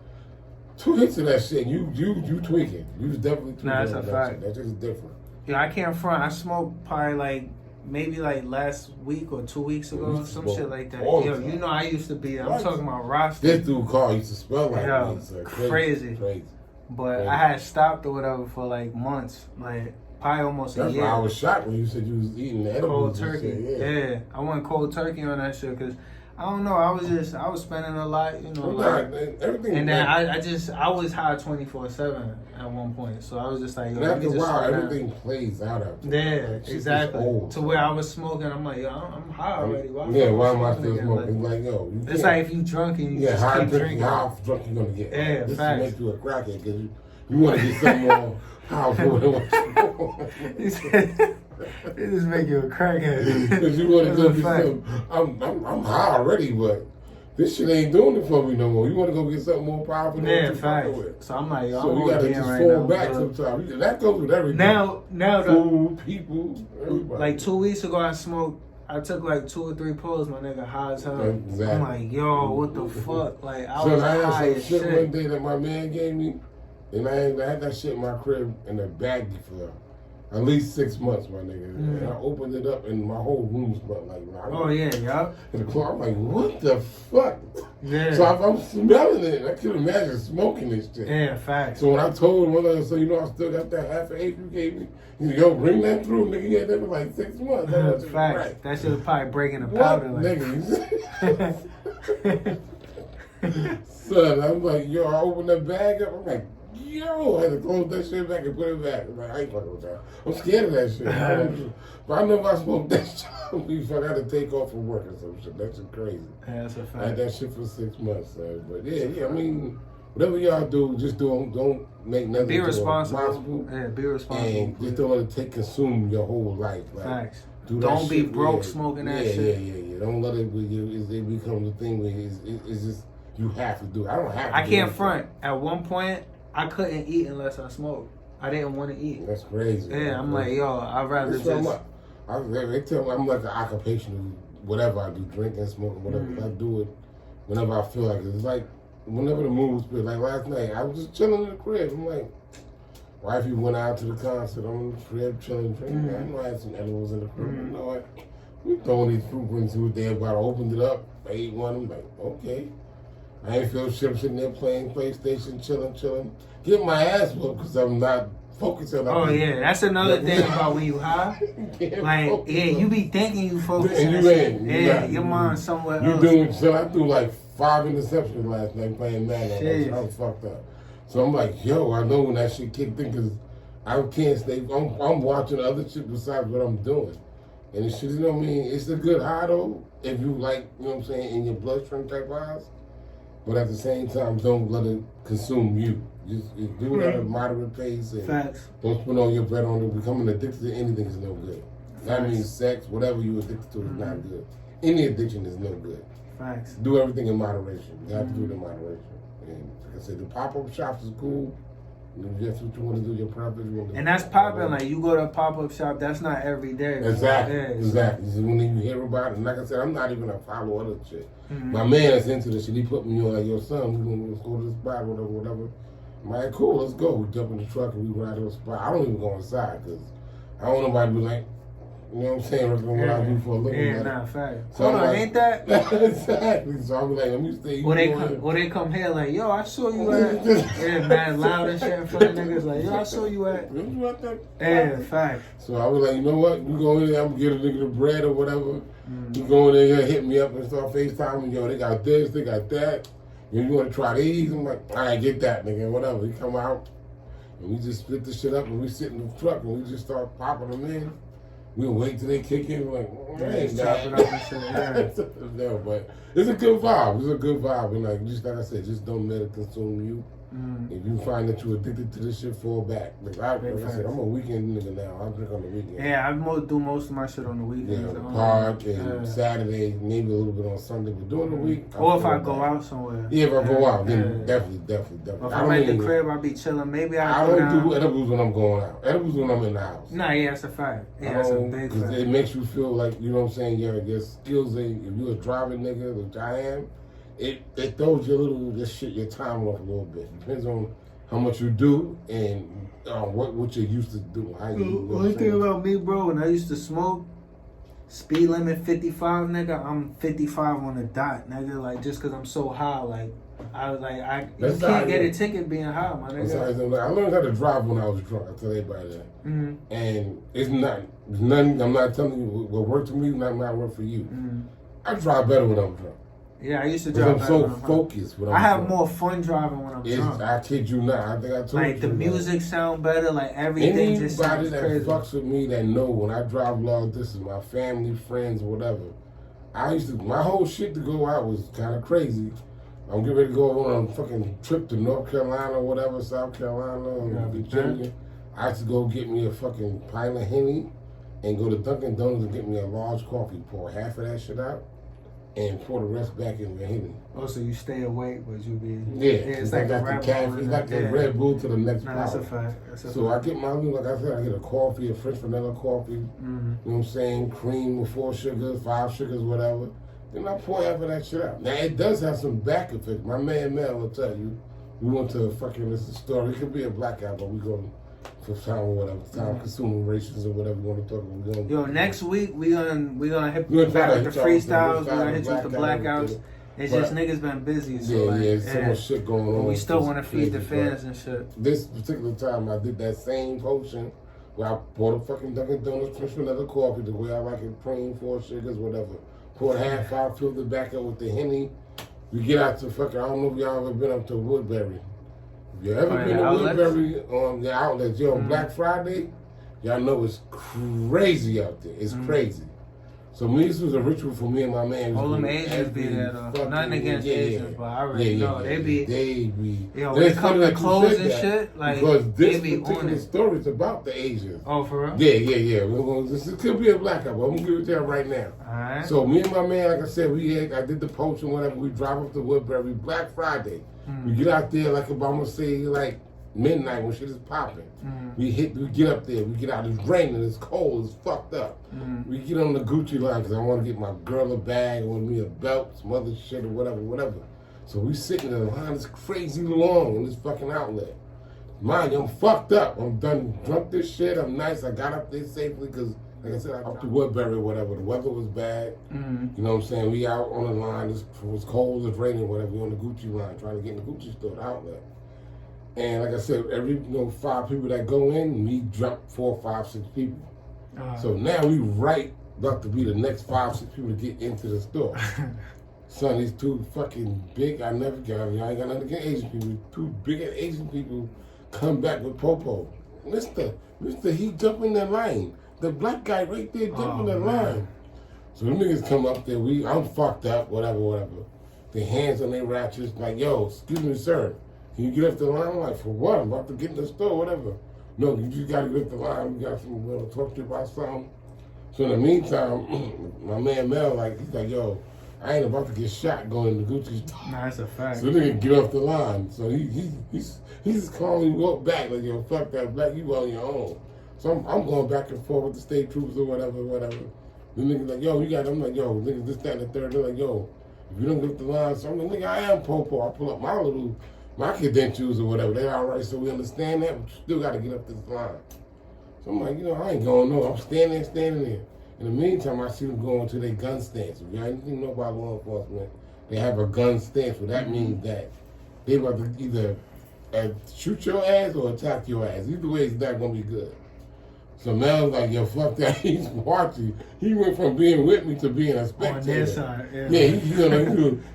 2 hits of that shit. You tweaking. You just definitely tweaking. Nah, that's a fact. Shit. That's just different. Yeah, I can't front. I smoked probably like maybe like last week or 2 weeks ago, some shit like that. Yo, you know I used to be. I'm talking about roster. This dude car used to smell like this. Crazy. But I had stopped or whatever for like months, like probably almost a year. That's why I was shocked when you said you was eating the edibles. Cold turkey. Yeah, I went cold turkey on that shit because I don't know. I was spending a lot, you know. Everything. And then I was high 24/7 at one point, so I was just like, yo, and after a while, everything plays out after. Yeah, exactly. To where I was smoking, I'm like, yo, I'm high already. Why am I still smoking? Like, yo, it's like if you drunk and you just keep drinking. How drunk you gonna get? Yeah, this facts. makes you a crackhead because you want to get something more powerful than what you want. It just make you a crackhead. Because you want to go get something. I'm high already, but this shit ain't doing it for me no more. You want to go get something more powerful than what you're fucking with. So I'm like, yo, so you gotta just fall back sometimes. That goes with everything. Now, food, people, everybody. Like 2 weeks ago, I took like 2 or 3 pulls, my nigga, high as hell. Exactly. I'm like, yo, what the fuck? Like, I was was high high as as shit. shit. One day that my man gave me, and I had that shit in my crib in a bag for at least 6 months, my nigga. Mm. And I opened it up, and my whole room smelled like. Oh yeah, yup. And the car, I'm like, what the fuck? Yeah. So I'm smelling it. I couldn't imagine smoking this shit. Yeah, facts. So when I told him, so you know, I still got that half an eighth you gave me. He said, yo, bring that through, nigga. Yeah, that was like 6 months. Facts. Right. That shit was probably breaking the powder. What, nigga? Son, I'm like, yo, I opened that bag up. I'm like, yo, I had to close that shit back and put it back. I'm like, I ain't fucking with that. I'm scared of that shit. But I know if I smoke that shit, I got to take off from work or some shit. That's just crazy. Yeah, that's a fact. I had that shit for 6 months. But yeah, I mean, whatever y'all do, just don't make nothing. Be responsible. Yeah, be responsible. And just don't let it consume your whole life. Like, facts. Don't be broke smoking that shit. Yeah. Don't let it become the thing where it's just you have to do it. I don't have to. I can't front. At one point, I couldn't eat unless I smoked. I didn't want to eat. That's crazy. Yeah, man. I'm like, yo, I'd rather just. They tell me I'm like an occupational, whatever I do, drinking, smoking, whatever. Mm-hmm. I do it whenever I feel like it. It's like whenever the mood split. Like last night, I was just chilling in the crib. I'm like, wifey went out to the concert. I'm in the crib chilling, drinking. Mm-hmm. I know I had some edibles in the crib. Mm-hmm. You know what? We throwing these fruit rings through there. But I opened it up. I ate one. I'm like, okay. I ain't feel shit sitting there playing PlayStation, chilling. Get my ass whooped because I'm not focusing on. Oh yeah, that's another thing about when you high. Like you be thinking you focusing. And you ain't. Yeah, your mind's somewhere else. I threw like 5 interceptions last night playing Madden. I was fucked up. So I'm like, yo, I know when that shit kicked in because I can't stay. I'm watching other shit besides what I'm doing. And it's shit, you know what I mean? It's a good high though, if you like, you know what I'm saying, in your bloodstream type highs. But at the same time, don't let it consume you. Just do it at a moderate pace. And facts. Don't spend all your bread on it. Becoming addicted to anything is no good. That means sex, whatever you're addicted to is not good. Any addiction is no good. Facts. Do everything in moderation. You have to do it in moderation. And like I said, the pop-up shops is cool. If that's what you want to do, your profit. And that's popping. Like you go to a pop-up shop, that's not every day. Exactly. Yeah, exactly. So when you hear about it, and like I said, I'm not even a follower of shit. Mm-hmm. My man is into this shit. He put me on like, your son, let's go to this spot, whatever. I'm like, cool, let's go. We jump in the truck and we ride to the spot. I don't even go inside because I don't want nobody to be like, you know what I'm saying, what I do for a living. Yeah, nah, fact. So hold on, like, ain't that? Exactly. So I'll be like, let me stay. Or they come here like, yo, I saw you at. Yeah, man, loud and shit in front of niggas like, yo, I saw you at. Yeah, fact. So I was like, you know what? You go in there, I'm gonna get a nigga the bread or whatever. You go in there, hit me up and start FaceTiming. Yo, they got this, they got that. You want to try these? I'm like, all right, get that, nigga, whatever. He come out, and we just split the shit up, and we sit in the truck, and we just start popping them in. We'll wait till they kick in. We're like, just chop it up and shit. Yeah. No, but it's a good vibe. It's a good vibe, and like I said, just don't let it consume you. If you find that you're addicted to this shit, fall back. Like I said, I'm a weekend nigga now. I drink on the weekend. Yeah, I do most of my shit on the weekends. Yeah, on the park and Saturday, maybe a little bit on Sunday, but during the week. Or if I go out somewhere. Yeah, if I go out, then definitely. If I'm at the crib, I'll be chilling. Maybe I don't do edibles when I'm going out. Edibles when I'm in the house. Nah, yeah, that's a fact. Yeah, that's a big fact. It makes you feel like, you know what I'm saying, your skills, if you're a driving nigga, which I am, it throws your your time off a little bit. Depends on how much you do and what you're used to doing. The only thing about me, bro, when I used to smoke, speed limit 55, nigga, I'm 55 on the dot, nigga. Like, just because I'm so high, like, you can't get a ticket being high, my nigga. I learned how to drive when I was drunk. I tell everybody that. And it's nothing. I'm not telling you what worked for me might not work for you. I drive better when I'm drunk. Yeah, I used to drive. I'm so focused. I have more fun driving when I'm drunk. I kid you not. I think I told you. Like the music sound better. Like everything just sounds crazy. Anybody that fucks with me that know when I drive long distance, my family, friends, whatever. My whole shit to go out was kind of crazy. I'm getting ready to go on a fucking trip to North Carolina or whatever, South Carolina or Virginia. I used to go get me a fucking pint of Henny and go to Dunkin' Donuts and get me a large coffee. Pour half of that shit out and pour the rest back in the Henny. Oh, so you stay awake, but you be... Yeah, it's like the caffeine. It's like the Red Bull to the next power. That's a fact. So I get my, like I said, I get a coffee, a French vanilla coffee, you know what I'm saying, cream with 4 sugars, 5 sugars, whatever. Then I pour half of that shit out. Now, it does have some back effects. My man Mel will tell you, we went to a fucking, it's a store, it could be a blackout, but we go for time or whatever, time consuming rations or whatever we want to talk about. Yo, next week, we gonna hit back with the freestyles, we're gonna hit you with the blackouts. It's just niggas been busy, so so much shit going on. We still want to feed the fans and shit. This particular time, I did that same potion where I bought a fucking Dunkin' Donuts, French vanilla coffee, the way I like it, cream, 4 sugars, whatever. Poured half out, filled it back up with the Henny. We get out to fucking, I don't know if y'all ever been up to Woodbury. If you ever been to Woodbury on the outlets, on Black Friday, y'all know it's crazy out there. It's crazy. So this was a ritual for me and my man. All them Asians be there though. Nothing against Asians, but I already know. They be yo, when it comes to clothes and shit, like, because this they be on it. Story is about the Asians. Oh, for real? Yeah. This could be a blackout, but I'm gonna give it to you right now. Alright. So me and my man, like I said, I did the poaching, whatever. We drive up to Woodbury, Black Friday. We get out there like about, I'm gonna say like midnight when shit is popping. We get up there, we get out, it's raining, it's cold, it's fucked up. We get on the Gucci line because I want to get my girl a bag, I want me a belt, some other shit or whatever. So we sitting in the line, it's crazy long in this fucking outlet. Mind you, I'm fucked up. I'm done drunk this shit, I'm nice, I got up there safely because, like I said, I up to Woodbury or whatever, the weather was bad. You know what I'm saying? We out on the line, it was cold, it's raining, whatever, we on the Gucci line, trying to get in the Gucci store, the outlet. And like I said, every 5 people that go in, we drop 4, 5, 6 people. So now we about to be the next 5, 6 people to get into the store. Son, these 2 fucking big, I ain't got nothing against Asian people. 2 big Asian people come back with Popo. Mister, he jump in the line. The black guy right there jumping the line. So them niggas come up there, I'm fucked up, whatever. Their hands on their ratchets, like, yo, excuse me, sir. Can you get off the line? I'm like, for what? I'm about to get in the store, whatever. No, you just gotta get off the line. We want to talk to you about something. So in the meantime, my man Mel, he's like, yo, I ain't about to get shot going in the Gucci store. Nah, that's a fact. So nigga get off the line. So he's just calling me, walk back, like, yo, fuck that black, you on your own. So I'm going back and forth with the state troops or whatever. The nigga's like, yo, you got, I'm like, yo, niggas this, that, and the third. They're like, yo, if you don't get off the line, so I'm like, nigga, I am Popo. I pull up my credentials or whatever. They all right, so we understand that, but you still got to get up this line. So I'm like, I ain't going no. I'm standing there. In the meantime, I see them going to their gun stance. If you know about law enforcement, they have a gun stance. Well, that means that they about to either shoot your ass or attack your ass. Either way, it's not going to be good. So Mel's like, yo, fuck that. He's watching. He went from being with me to being a spectator. On their side,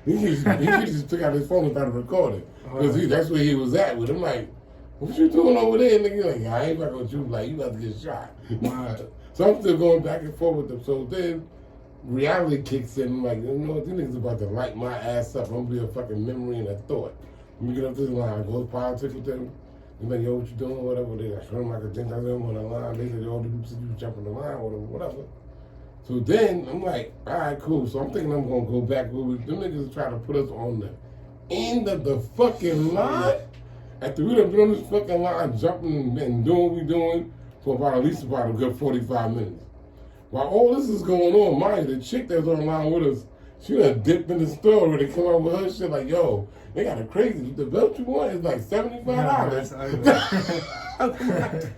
he just took out his phone and started recording. Because that's where he was at with him. Like, what you doing over there? And nigga like, I ain't fucking with you. Like, you about to get shot. So I'm still going back and forth with them. So then reality kicks in. I'm like, you know what? These niggas about to light my ass up. I'm going to be a fucking memory and a thought. We get up to the line, I go to politics with them. They like, yo, what you doing, whatever. They show them like a thing, I them on the line. They said, all the people said you jumping the line, whatever. So then, I'm like, all right, cool. So I'm thinking I'm going to go back. Them niggas try to put us on the end of the fucking line. After we done been on this fucking line, jumping and doing what we doing for at least a good 45 minutes. While all this is going on, mind you, the chick that's on the line with us, she done dipped in the store where they come out with her shit like, yo, they got a crazy, the belt you want is like $75. No, that's ugly.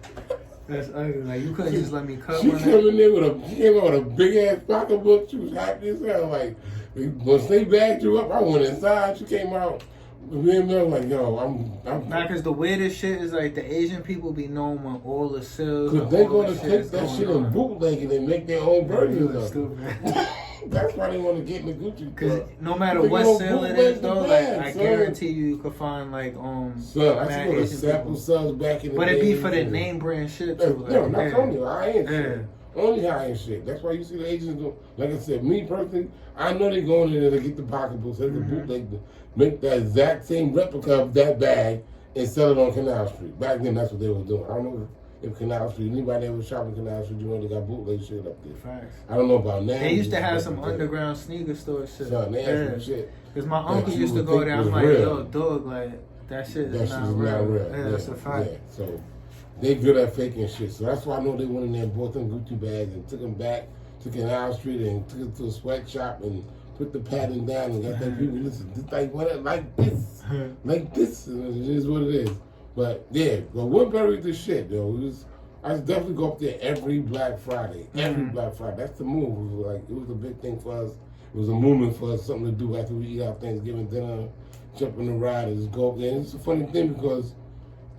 That's ugly. Like, you couldn't just let me cut she one. She came out with a big ass pocketbook. She was happy as hell. Like, once they bagged you up, I went inside. She came out. Me and them like, yo, I'm nah, cause the weirdest shit is like the Asian people be knowing when all the sales. Cause they gonna take that shit and bootleg it and make their own versions of it. That's why they want to get in the Gucci club. Cause no matter what sale it is, though, like I guarantee you could find like Son, I see what sample sales back in the day. But it be for the name brand shit too. No, not only high-end shit. Only high-end shit. That's why you see the agents do. Like I said, me personally, I know they going in there to get the pocketbooks, so they can bootleg, make that exact same replica of that bag and sell it on Canal Street. Back then, that's what they were doing. I don't know if Canal Street, anybody ever shopping Canal Street, you know they got bootleg shit up there. Facts. I don't know about now. They used to have some underground sneaker store shit. Son, they had some shit. Because my uncle used to go there. I'm like, yo, dog, like, that shit is not real. Yeah, that's a fact. Yeah, so they good at faking shit. So that's why I know they went in there and bought them Gucci bags and took them back to Canal Street and took it to a sweatshop and put the pattern down and got that people listen, like this. Like this. And it is what it is. But yeah, but Woodbury the shit, though. I definitely go up there every Black Friday. Every Black Friday. That's the move. It was a big thing for us. It was a movement for us, something to do after we eat our Thanksgiving dinner, jump in the ride and just go up there. And it's a funny thing because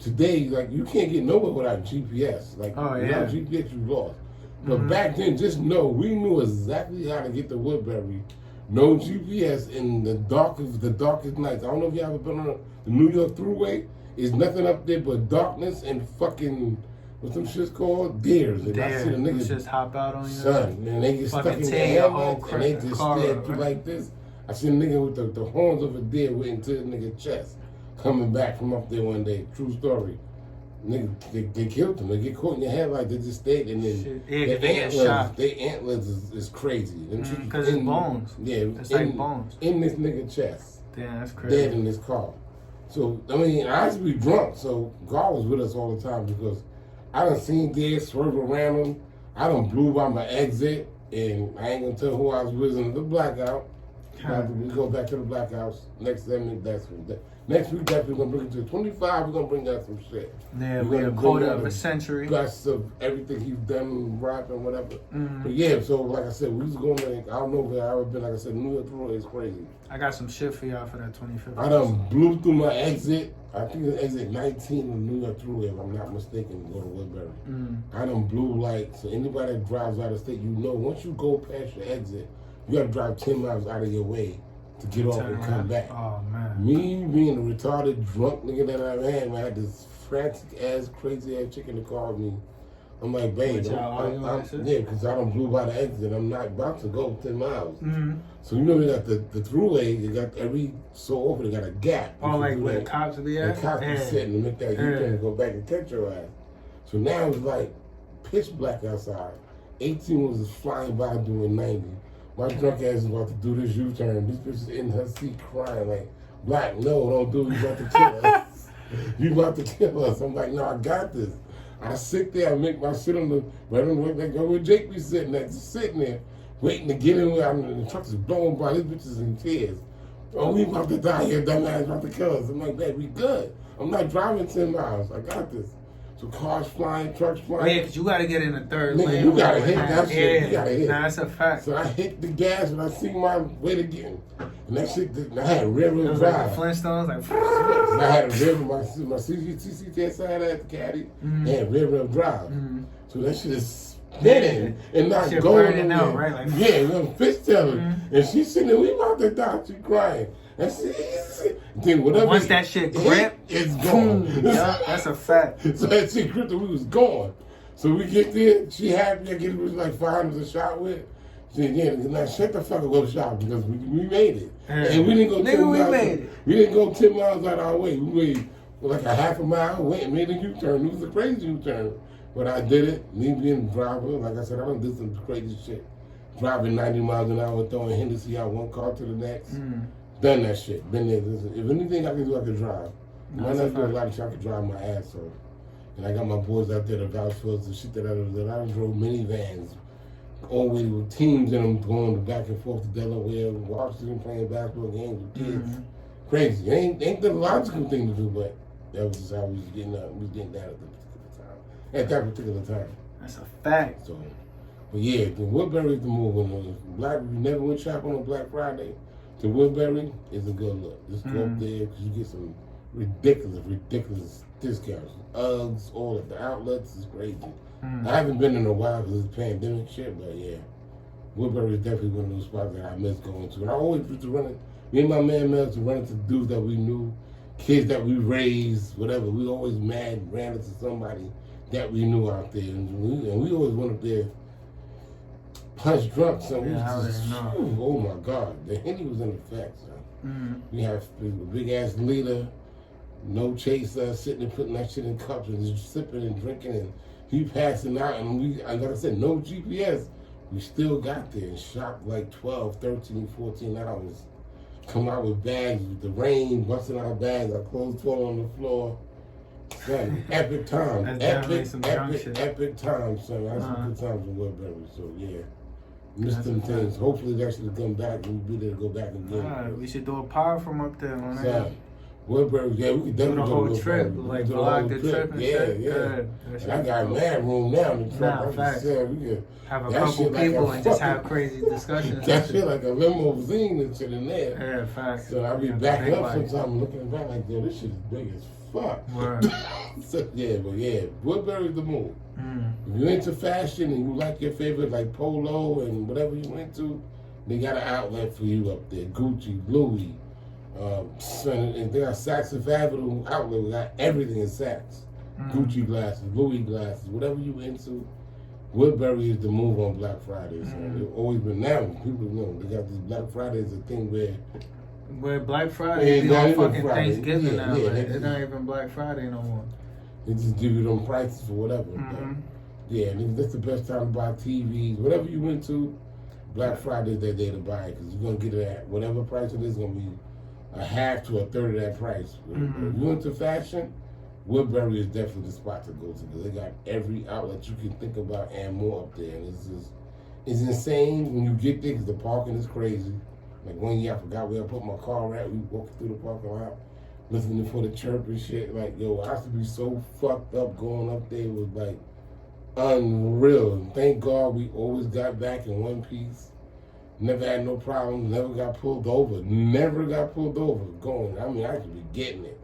today, like, you can't get nowhere without GPS. Like, without GPS, you lost. But back then, just know, we knew exactly how to get to Woodbury. No GPS in the darkest nights. I don't know if you ever been on the New York Thruway. It's nothing up there but darkness and fucking, what's them shits called? Deers. And I see the niggas just hop out on you. Son, and they get stuck in the headlights and they just stare at you like this. I see a nigga with the horns of a deer waiting to the nigga chest coming back from up there one day. True story. Nigga, they killed them. They get caught in your headlight. They just stayed and then their antlers is crazy. Because it's bones. Yeah, it's like bones in this nigga chest. Damn, that's crazy. Dead in this car. So I mean, I used to be drunk. So God was with us all the time because I done seen deer swerve around them. I done blew by my exit, and I ain't gonna tell who I was with in the blackout. We go back to the blackouts next week. Definitely gonna bring it to 25. We're gonna bring out some shit. Yeah, we're gonna quota of a century. Guts of everything he's done, rapping, whatever. But yeah, so like I said, we was going to. I don't know if I've ever been. Like I said, New York Thruway is crazy. I got some shit for y'all for that 25th. I done blew through my exit. I think it's exit 19 of New York Thruway, if I'm not mistaken, to go to Woodbury. I done blew lights. So anybody that drives out of state, you know, once you go past your exit, you gotta drive 10 miles out of your way to get off and come back. Oh, man. Me being a retarded, drunk nigga that I am, I had this frantic ass, crazy ass chick in the car with me. I'm like, babe, yeah, because I done blew by the exit. I'm not about to go 10 miles. So you know they got the thruway, they got every so often they got a gap. Oh, like where the cops be at? The cops be sitting to make that U-turn and go back and catch your ass. So now it's like pitch black outside. 18 was just flying by doing 90. My drunk ass is about to do this U-turn. This bitch is in her seat crying like, Black, no, don't do it. You about to kill us. You about to kill us. I'm like, no, I got this. I sit there, I make my shit on the, right on the way back where Jake be sitting at, just sitting there, waiting to get in where the truck is blowing by. This bitch is in tears. Oh, we about to die here, dumbass about to kill us. I'm like, man, we good. I'm not driving 10 miles. I got this. So cars flying, trucks flying. Oh, yeah, because you got to get in the third lane. Nigga, you got to hit that shit. You got to hit. Nah, that's a fact. So I hit the gas and I see my way to get in. And that shit, I had rear wheel drive. Like the Flintstones, like. And I had a rear wheel, my CCTS I had at the caddy, and rear wheel drive. So that shit is spinning and not shit going burning out, right? Like, yeah, it was fishtailing. And she's sitting there, we about to die, she crying. And then whatever. Once that shit gripped, it's gone. Yeah, that's a fact. So that shit gripped and we was gone. So we get there, she happy, I get it was like $5 a shot with. See, yeah, now shut the fuck up shop because we made it. And we didn't go 10 Nigga, we miles. made it. We didn't go 10 miles out our way. We made like a half a mile, went and made a U-turn. It was a crazy U-turn. But I did it. Me being a driver, like I said, I don't do some crazy shit. Driving 90 miles an hour, throwing Hennessy out one car to the next. Done that shit. Been there. Listen, if anything I can do, I can drive. Might not do a lot of shit, I can drive my ass off. And I got my boys out there to vouch for the shit that I drove minivans. Always with teams in them going back and forth to Delaware, Washington, playing basketball games with kids. Crazy. Ain't the logical thing to do, but that was just how we was getting up. We was getting down at that particular time. That's a fact. So, but yeah, the Woodbury's the move. When you never went shopping on Black Friday, the Woodbury is a good look. Just go up there because you get some ridiculous discounts. Uggs, all of the outlets is crazy. I haven't been in a while because it's pandemic shit, but yeah, Woodbury is definitely one of those spots that I miss going to. And I always used to run it. Me and my man Mel used to run into dudes that we knew, kids that we raised, whatever. We always ran into somebody that we knew out there, and we always went up there punch drunk. So we just, oh my God, the Henny was in effect. So we have a big ass leader, no chaser, sitting and putting that shit in cups and just sipping and drinking, and he passing out, and we, like I said, no GPS. We still got there and shopped like 12, 13, 14 hours. Come out with bags, with the rain busting our bags, our clothes falling on the floor. Son, epic time. Epic time, son. That's some good times in Woodbury. So yeah. Missed them things. Hopefully that should come back and we'll be there to go back again. We should do a power from up there, man. Son, Woodbury, yeah, we could definitely do the whole trip, like block the trip and shit. Yeah. And I got mad room now in the truck. I said we could have a couple people and just have crazy discussions. That shit like a limousine and shit in there. Yeah, facts. So I be backing up sometimes looking back like, yo, this shit is big as fuck. Word. So yeah, Woodbury's the move. If you're into fashion and you like your favorite like Polo and whatever you into, they got an outlet for you up there. Gucci, Louis, and they got Saks Fifth Avenue outlet. We got everything in Saks. Gucci glasses, Louis glasses, whatever you into. Woodbury is the move on Black Fridays. They've always been now. People know they got this Black Friday is a thing where Black Friday is on fucking Friday. Thanksgiving now. It's not even Black Friday no more. They just give you them prices for whatever. But yeah, that's the best time to buy TVs. Whatever you went to, Black Friday is that day to buy it because you're going to get it at whatever price it is, going to be a half to a third of that price. If you into fashion, Woodbury is definitely the spot to go to because they got every outlet you can think about and more up there. And it's insane when you get there because the parking is crazy. Like one year I forgot where I put my car at. We walked through the parking lot, listening for the chirp and shit. Like, yo, I used to be so fucked up going up there. It was like unreal. And thank God we always got back in one piece. Never had no problems. Never got pulled over. Going. I mean, I could be getting it.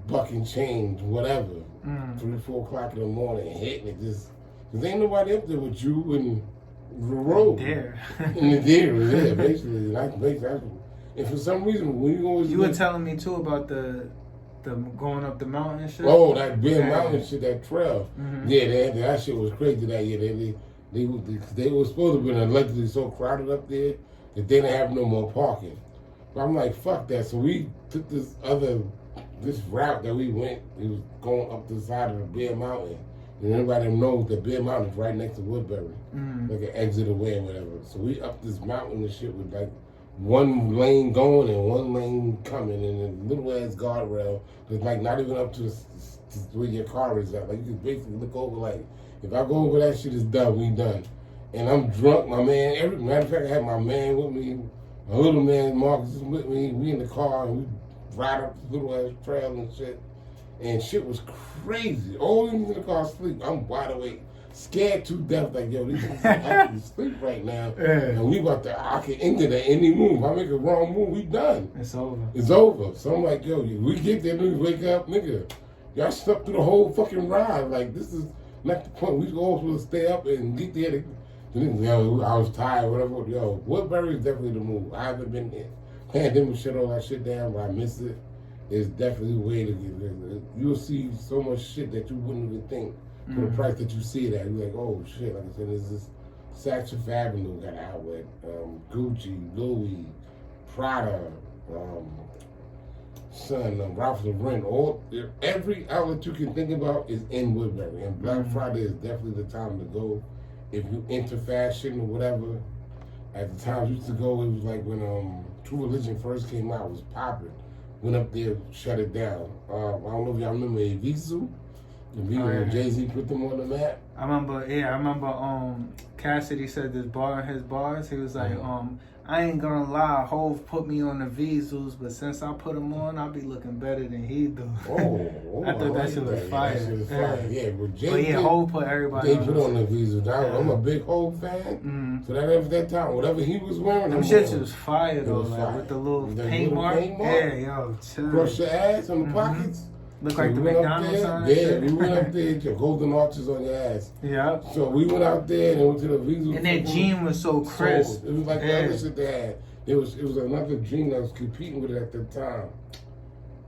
Bucking change, whatever. 3, 4 o'clock in the morning, hitting it. Just, because ain't nobody up there with you and the road. In the deer, yeah, basically. And for some reason, when you always... You were telling me, too, about the going up the mountain and shit? Oh, that big mountain shit, that trail. Yeah, that shit was crazy that year. They were supposed to be allegedly so crowded up there that they didn't have no more parking. But I'm like, fuck that. So we took this route that we went. It was going up the side of the Bear Mountain. And everybody knows that Bear Mountain is right next to Woodbury. Like an exit away or whatever. So we up this mountain and shit with like one lane going and one lane coming and a little ass guardrail. It's like not even up to where your car is at. Like you can basically look over like, if I go over that shit, it's done, we done. And I'm drunk, my man, matter of fact, I had my man with me, my little man, Marcus, is with me, we in the car, and we ride up this little ass trail and shit. And shit was crazy. All these in the car asleep. I'm wide awake, scared to death, like, yo, these niggas actually asleep right now. And we about to, I can enter that any move. If I make a wrong move, we done. It's over. It's over. So I'm like, yo, we get there, niggas wake up, nigga. Y'all slept through the whole fucking ride. Like, this is not the point. We all supposed to stay up and get there. Yo, I was tired, whatever. Yo, Woodbury is definitely the move. I haven't been there. Pandemic shut all that shit down, but I miss it. It's definitely a way to get there. You'll see so much shit that you wouldn't even think for the price that you see it at. You're like, oh shit, like I said, it's just Saks Fifth Avenue got an outlet. Gucci, Louis, Prada, Ralph Lauren. Every outlet you can think about is in Woodbury. And Black Friday is definitely the time to go. If you into fashion or whatever. At the time I used to go, it was like when True Religion first came out, it was popping. Went up there, shut it down. I don't know if y'all remember Evisu. Jay-Z put them on the map. I remember Cassidy said this bar in his bars. He was like, I ain't gonna lie, Hov put me on the Visuals, but since I put him on, I'll be looking better than he do. I thought that shit was fire. That shit was fire. Yeah, but Hov put everybody on. They put on the Visuals. I'm a big Hov fan. So that that time, whatever he was wearing, them shits was fire though, like fire. With the little paint mark. Yeah, yo, chill. Crush your ass on the pockets. Look like the McDonald's sign. Yeah, we went up there, your golden arches on your ass. Yeah. So we went out there and went to the Visuals. And that jean was so crisp. It was like the other shit they had. It was another jean that was competing with it at the time.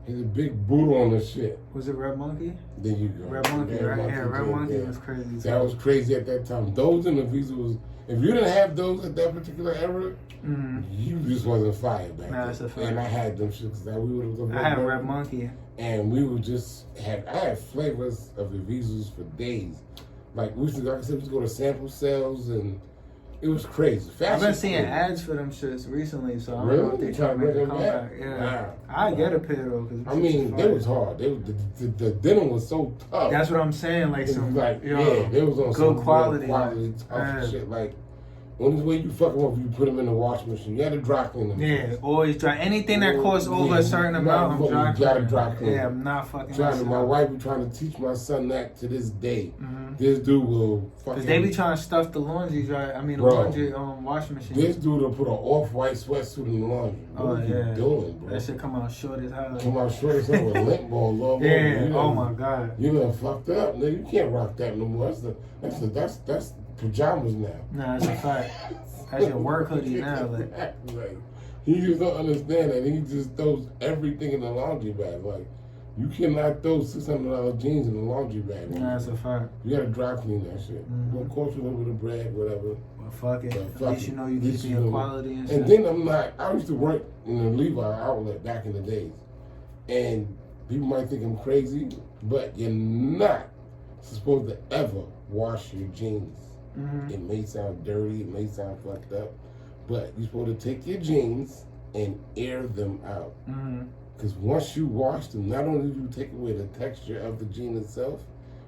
He had a big boot on the shit. Was it Red Monkey? There you go. Red Monkey, right? Yeah, Red Monkey was crazy. That was crazy at that time. Those in the Visuals, if you didn't have those at that particular era, you just wasn't fired back then. That's a fact. And I had them shit because I had Red Monkey. And we would I had flavors of the Visuals for days. Like we used to go to sample sales and it was crazy. I've been seeing ads for them shits recently, so I don't know if they try to make a comeback. I get a pair though. I mean, it was hard. The denim was so tough. That's what I'm saying. Like some, they was on good some quality, tough shit. Like only way you fuck them up, you put them in the washing machine. You had to dry clean them. Yeah, always dry. Anything that costs over a certain amount, I'm dry cleaning. You gotta dry clean. Yeah, I'm not fucking. My wife be trying to teach my son that to this day. This dude will fucking. Cause they be trying to stuff the laundry dry. I mean, the laundry washing machine. This dude will put an off-white sweatsuit in the laundry. What are you doing, bro? That shit come out short as hell. Come out short as hell with lint balls all over. Yeah. Oh my god. You done fucked up. No, you can't rock that no more. That's pajamas now. Nah, that's a fact. That's your work hoodie now. Like he just don't understand that. He just throws everything in the laundry bag. Like you cannot throw $600 jeans in the laundry bag. Nah, that's a fact. You gotta dry clean that shit. Gonna cost you a little bit of bread, whatever. Well, fuck it. At least you know you keeping your quality and shit. And then I used to work in a Levi outlet back in the days, and people might think I'm crazy, but you're not supposed to ever wash your jeans. It may sound dirty, it may sound fucked up, but you're supposed to take your jeans and air them out. Because once you wash them, not only do you take away the texture of the jean itself,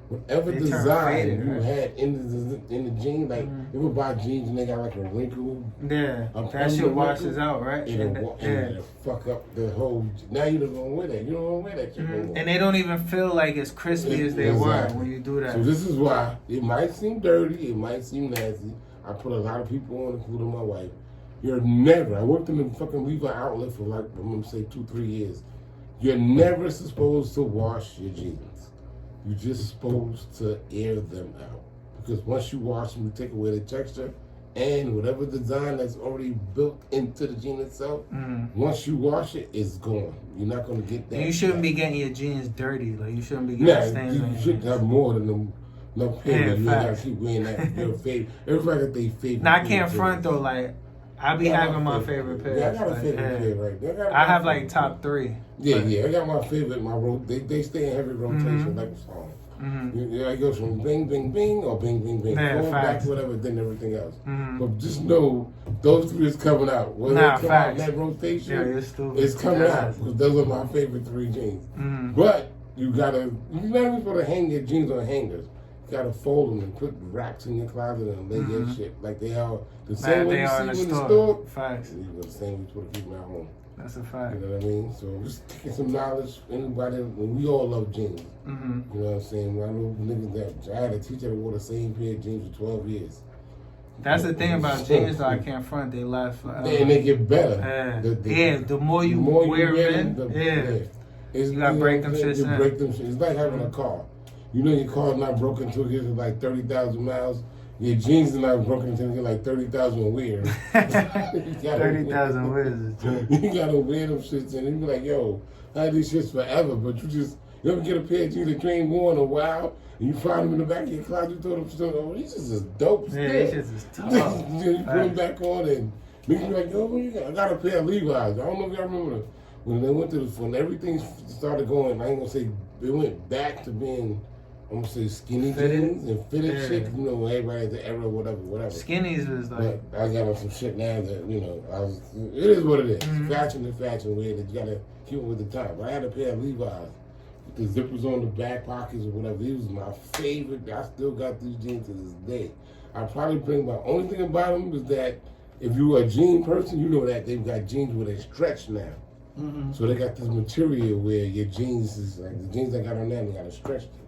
whatever design you had in the jean, like you would buy jeans and they got like a wrinkle. Yeah, that shit washes out, right? It'll fuck up the whole. Now you don't want to wear that. You don't want to wear that shit anymore. And they don't even feel like as crispy as they were when you do that. So this is why it might seem dirty, it might seem nasty. I put a lot of people on, including my wife. You're never. I worked in a fucking Levi outlet for like I'm gonna say 2-3 years. You're never supposed to wash your jeans. You're just supposed to air them out. Because once you wash them, you take away the texture and whatever design that's already built into the jean itself, once you wash it, it's gone. You're not going to get that. And you shouldn't be getting your jeans dirty. Like, you shouldn't be getting stains on your you should have more than them. No paper. You got to keep wearing that. Your favorite. Everybody got their favorite. Now, I can't front, though. Like, I be having my favorite pairs. Yeah, I got a favorite pair right there. I have like top 3. Yeah, I got my favorite. They stay in heavy rotation like a song. It goes from bing, bing, bing, or bing, bing, bing. Going back, whatever, then everything else. But just know, those 3 is coming out. When they come out in that rotation, it's coming out. Because those are my favorite 3 jeans. But you're not even supposed to hang your jeans on hangers. You gotta fold them and put racks in your closet and lay your shit like they are. The same way you see them in the store. Facts. The same way you supposed to keep them at home. That's a fact. You know what I mean? So just taking some knowledge. Anybody, we all love jeans. You know what I'm saying? I know niggas that I had a teacher that wore the same pair of jeans for 12 years. That's the thing about jeans that I can't front. They last forever. And they get better. The more you wear them, you gotta break them shits in. Break them shit. It's like having a car. You know your car's not broken until it gets like 30,000 miles. Your jeans are not broken until you get like 30,000 wears. 30,000 wears. You gotta wear them shits and you be like, yo, I had these shits forever, but you ever get a pair of jeans that you ain't worn in a while And you find them in the back of your closet, you throw them still, oh, these is dope still. Yeah, these shits is tough. You put them back on and make me like, yo, what you got? I got a pair of Levi's. I don't know if y'all remember when they went to when everything started going, I ain't gonna say, it went back to being, I'm gonna say skinny jeans and fitted shit. You know, everybody at the era, whatever. Skinnies is like. But I got on some shit now that, you know, it is what it is. Fashion is fashion way that you gotta keep it with the time. But I had a pair of Levi's with the zippers on the back pockets or whatever. These was my favorite. I still got these jeans to this day. I probably bring my only thing about them is that if you're a jean person, you know that they've got jeans where they stretch now. So they got this material where your jeans is like the jeans I got on now, they got a stretch to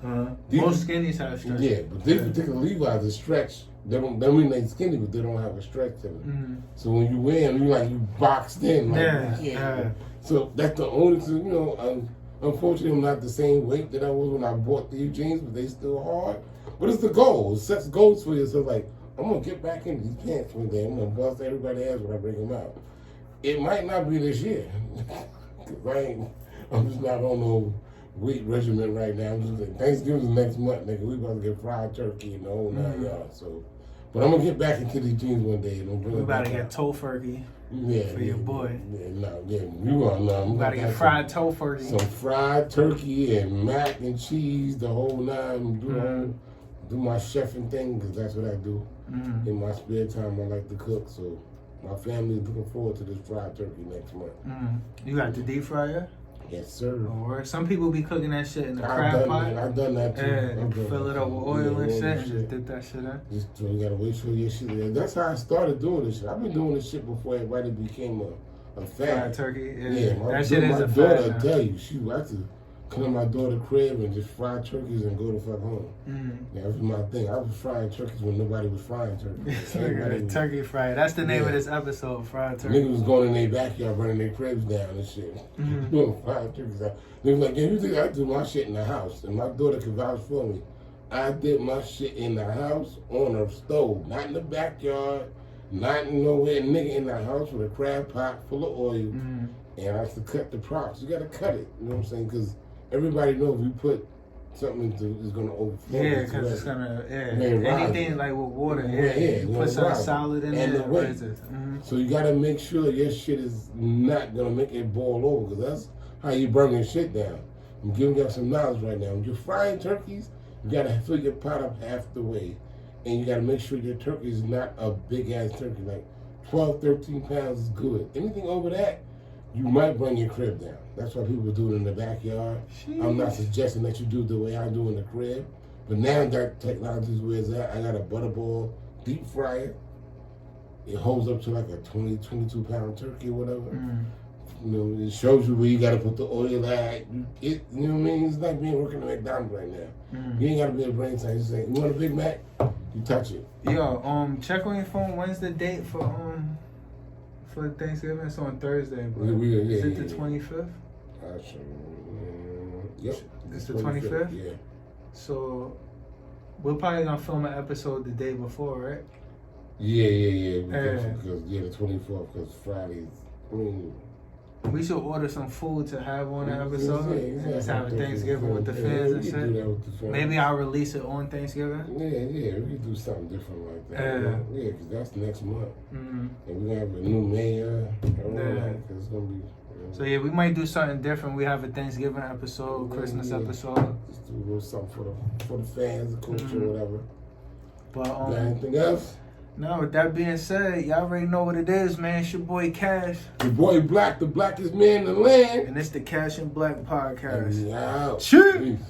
them. Most skinnies have stretch. Yeah, but these particular Levi's are stretch. They mean they skinny, but they don't have a stretch to them. So when you wear them, you boxed in. Like, So that's the only thing, you know. Unfortunately, I'm not the same weight that I was when I bought these jeans, but they still hard. But it's the goal. It sets goals for you. So like, I'm gonna get back into these pants one day. I'm gonna bust everybody's ass when I bring them out. It might not be this year. I'm just not on no weight regimen right now. I'm just like, Thanksgiving's next month, nigga. We about to get fried turkey and the whole 9 yards. So, but I'm gonna get back into these jeans one day and bring we them about to back get tofurkey. For your boy. You gotta get fried tofurkey. Some fried turkey and mac and cheese, the whole nine. Do my chefing thing because that's what I do in my spare time. I like to cook, so my family is looking forward to this fried turkey next month. You got the deep fryer? Yes, sir. Or some people be cooking that shit in the crab pot. I've done that too. Fill it up with oil and shit, and just dip that shit in. So you gotta wait till your shit. That's how I started doing this shit. I've been doing this shit before everybody became a fad. Fried turkey. Yeah, that shit is a fad. My daughter, I tell you, she likes to come to my daughter's crib and just fry turkeys and go the fuck home. That was my thing. I was frying turkeys when nobody was frying turkeys. Turkey fry. That's the name of this episode, fried turkey. Niggas was going in their backyard running their cribs down and shit. Doing fried turkeys out. They was like, yeah, you think I do my shit in the house? And my daughter could vouch for me. I did my shit in the house on a stove, not in the backyard, not nowhere, nigga, in the house with a crab pot full of oil. And I used to cut the props. You gotta cut it, you know what I'm saying? Because everybody knows if you put something into it's gonna overflow. Yeah, because it's gonna anything like with water. You put something solid in there. So you gotta make sure your shit is not gonna make it boil over, because that's how you burn your shit down. I'm giving you some knowledge right now. When you're frying turkeys, you gotta fill your pot up half the way, and you gotta make sure your turkey is not a big ass turkey. Like 12, 13 pounds is good. Anything over that, you might bring your crib down. That's why people do it in the backyard. I'm not suggesting that you do it the way I do in the crib, but now that technology is where it's at. I got a Butterball deep fryer. It holds up to like a 20, 22 pound turkey or whatever. You know, it shows you where you gotta put the oil at. You know what I mean? It's like being working at McDonald's right now. You ain't gotta be a brain scientist. You say, you want a Big Mac? You touch it. Yo, check on your phone. When's the date for Thanksgiving? It's on Thursday. Is it the 25th? Yep. It's the 25th? Yeah. So we're probably gonna film an episode the day before, right? Yeah. Because the 24th, because Friday's. We should order some food to have on the episode. And just have a Thanksgiving with the fans and shit. Do that with the Maybe I'll release it on Thanksgiving. Yeah, we could do something different like that. Yeah, because that's next month. And we're going to have a new mayor. Cause it's going to be. So yeah, we might do something different. We have a Thanksgiving episode, Christmas episode. Just do a little something for the fans, the culture, whatever. But got anything else? No, with that being said, y'all already know what it is, man. It's your boy Cassh. Your boy Black, the blackest man in the land. And it's the Cassh and Black podcast. Yeah. Cheers.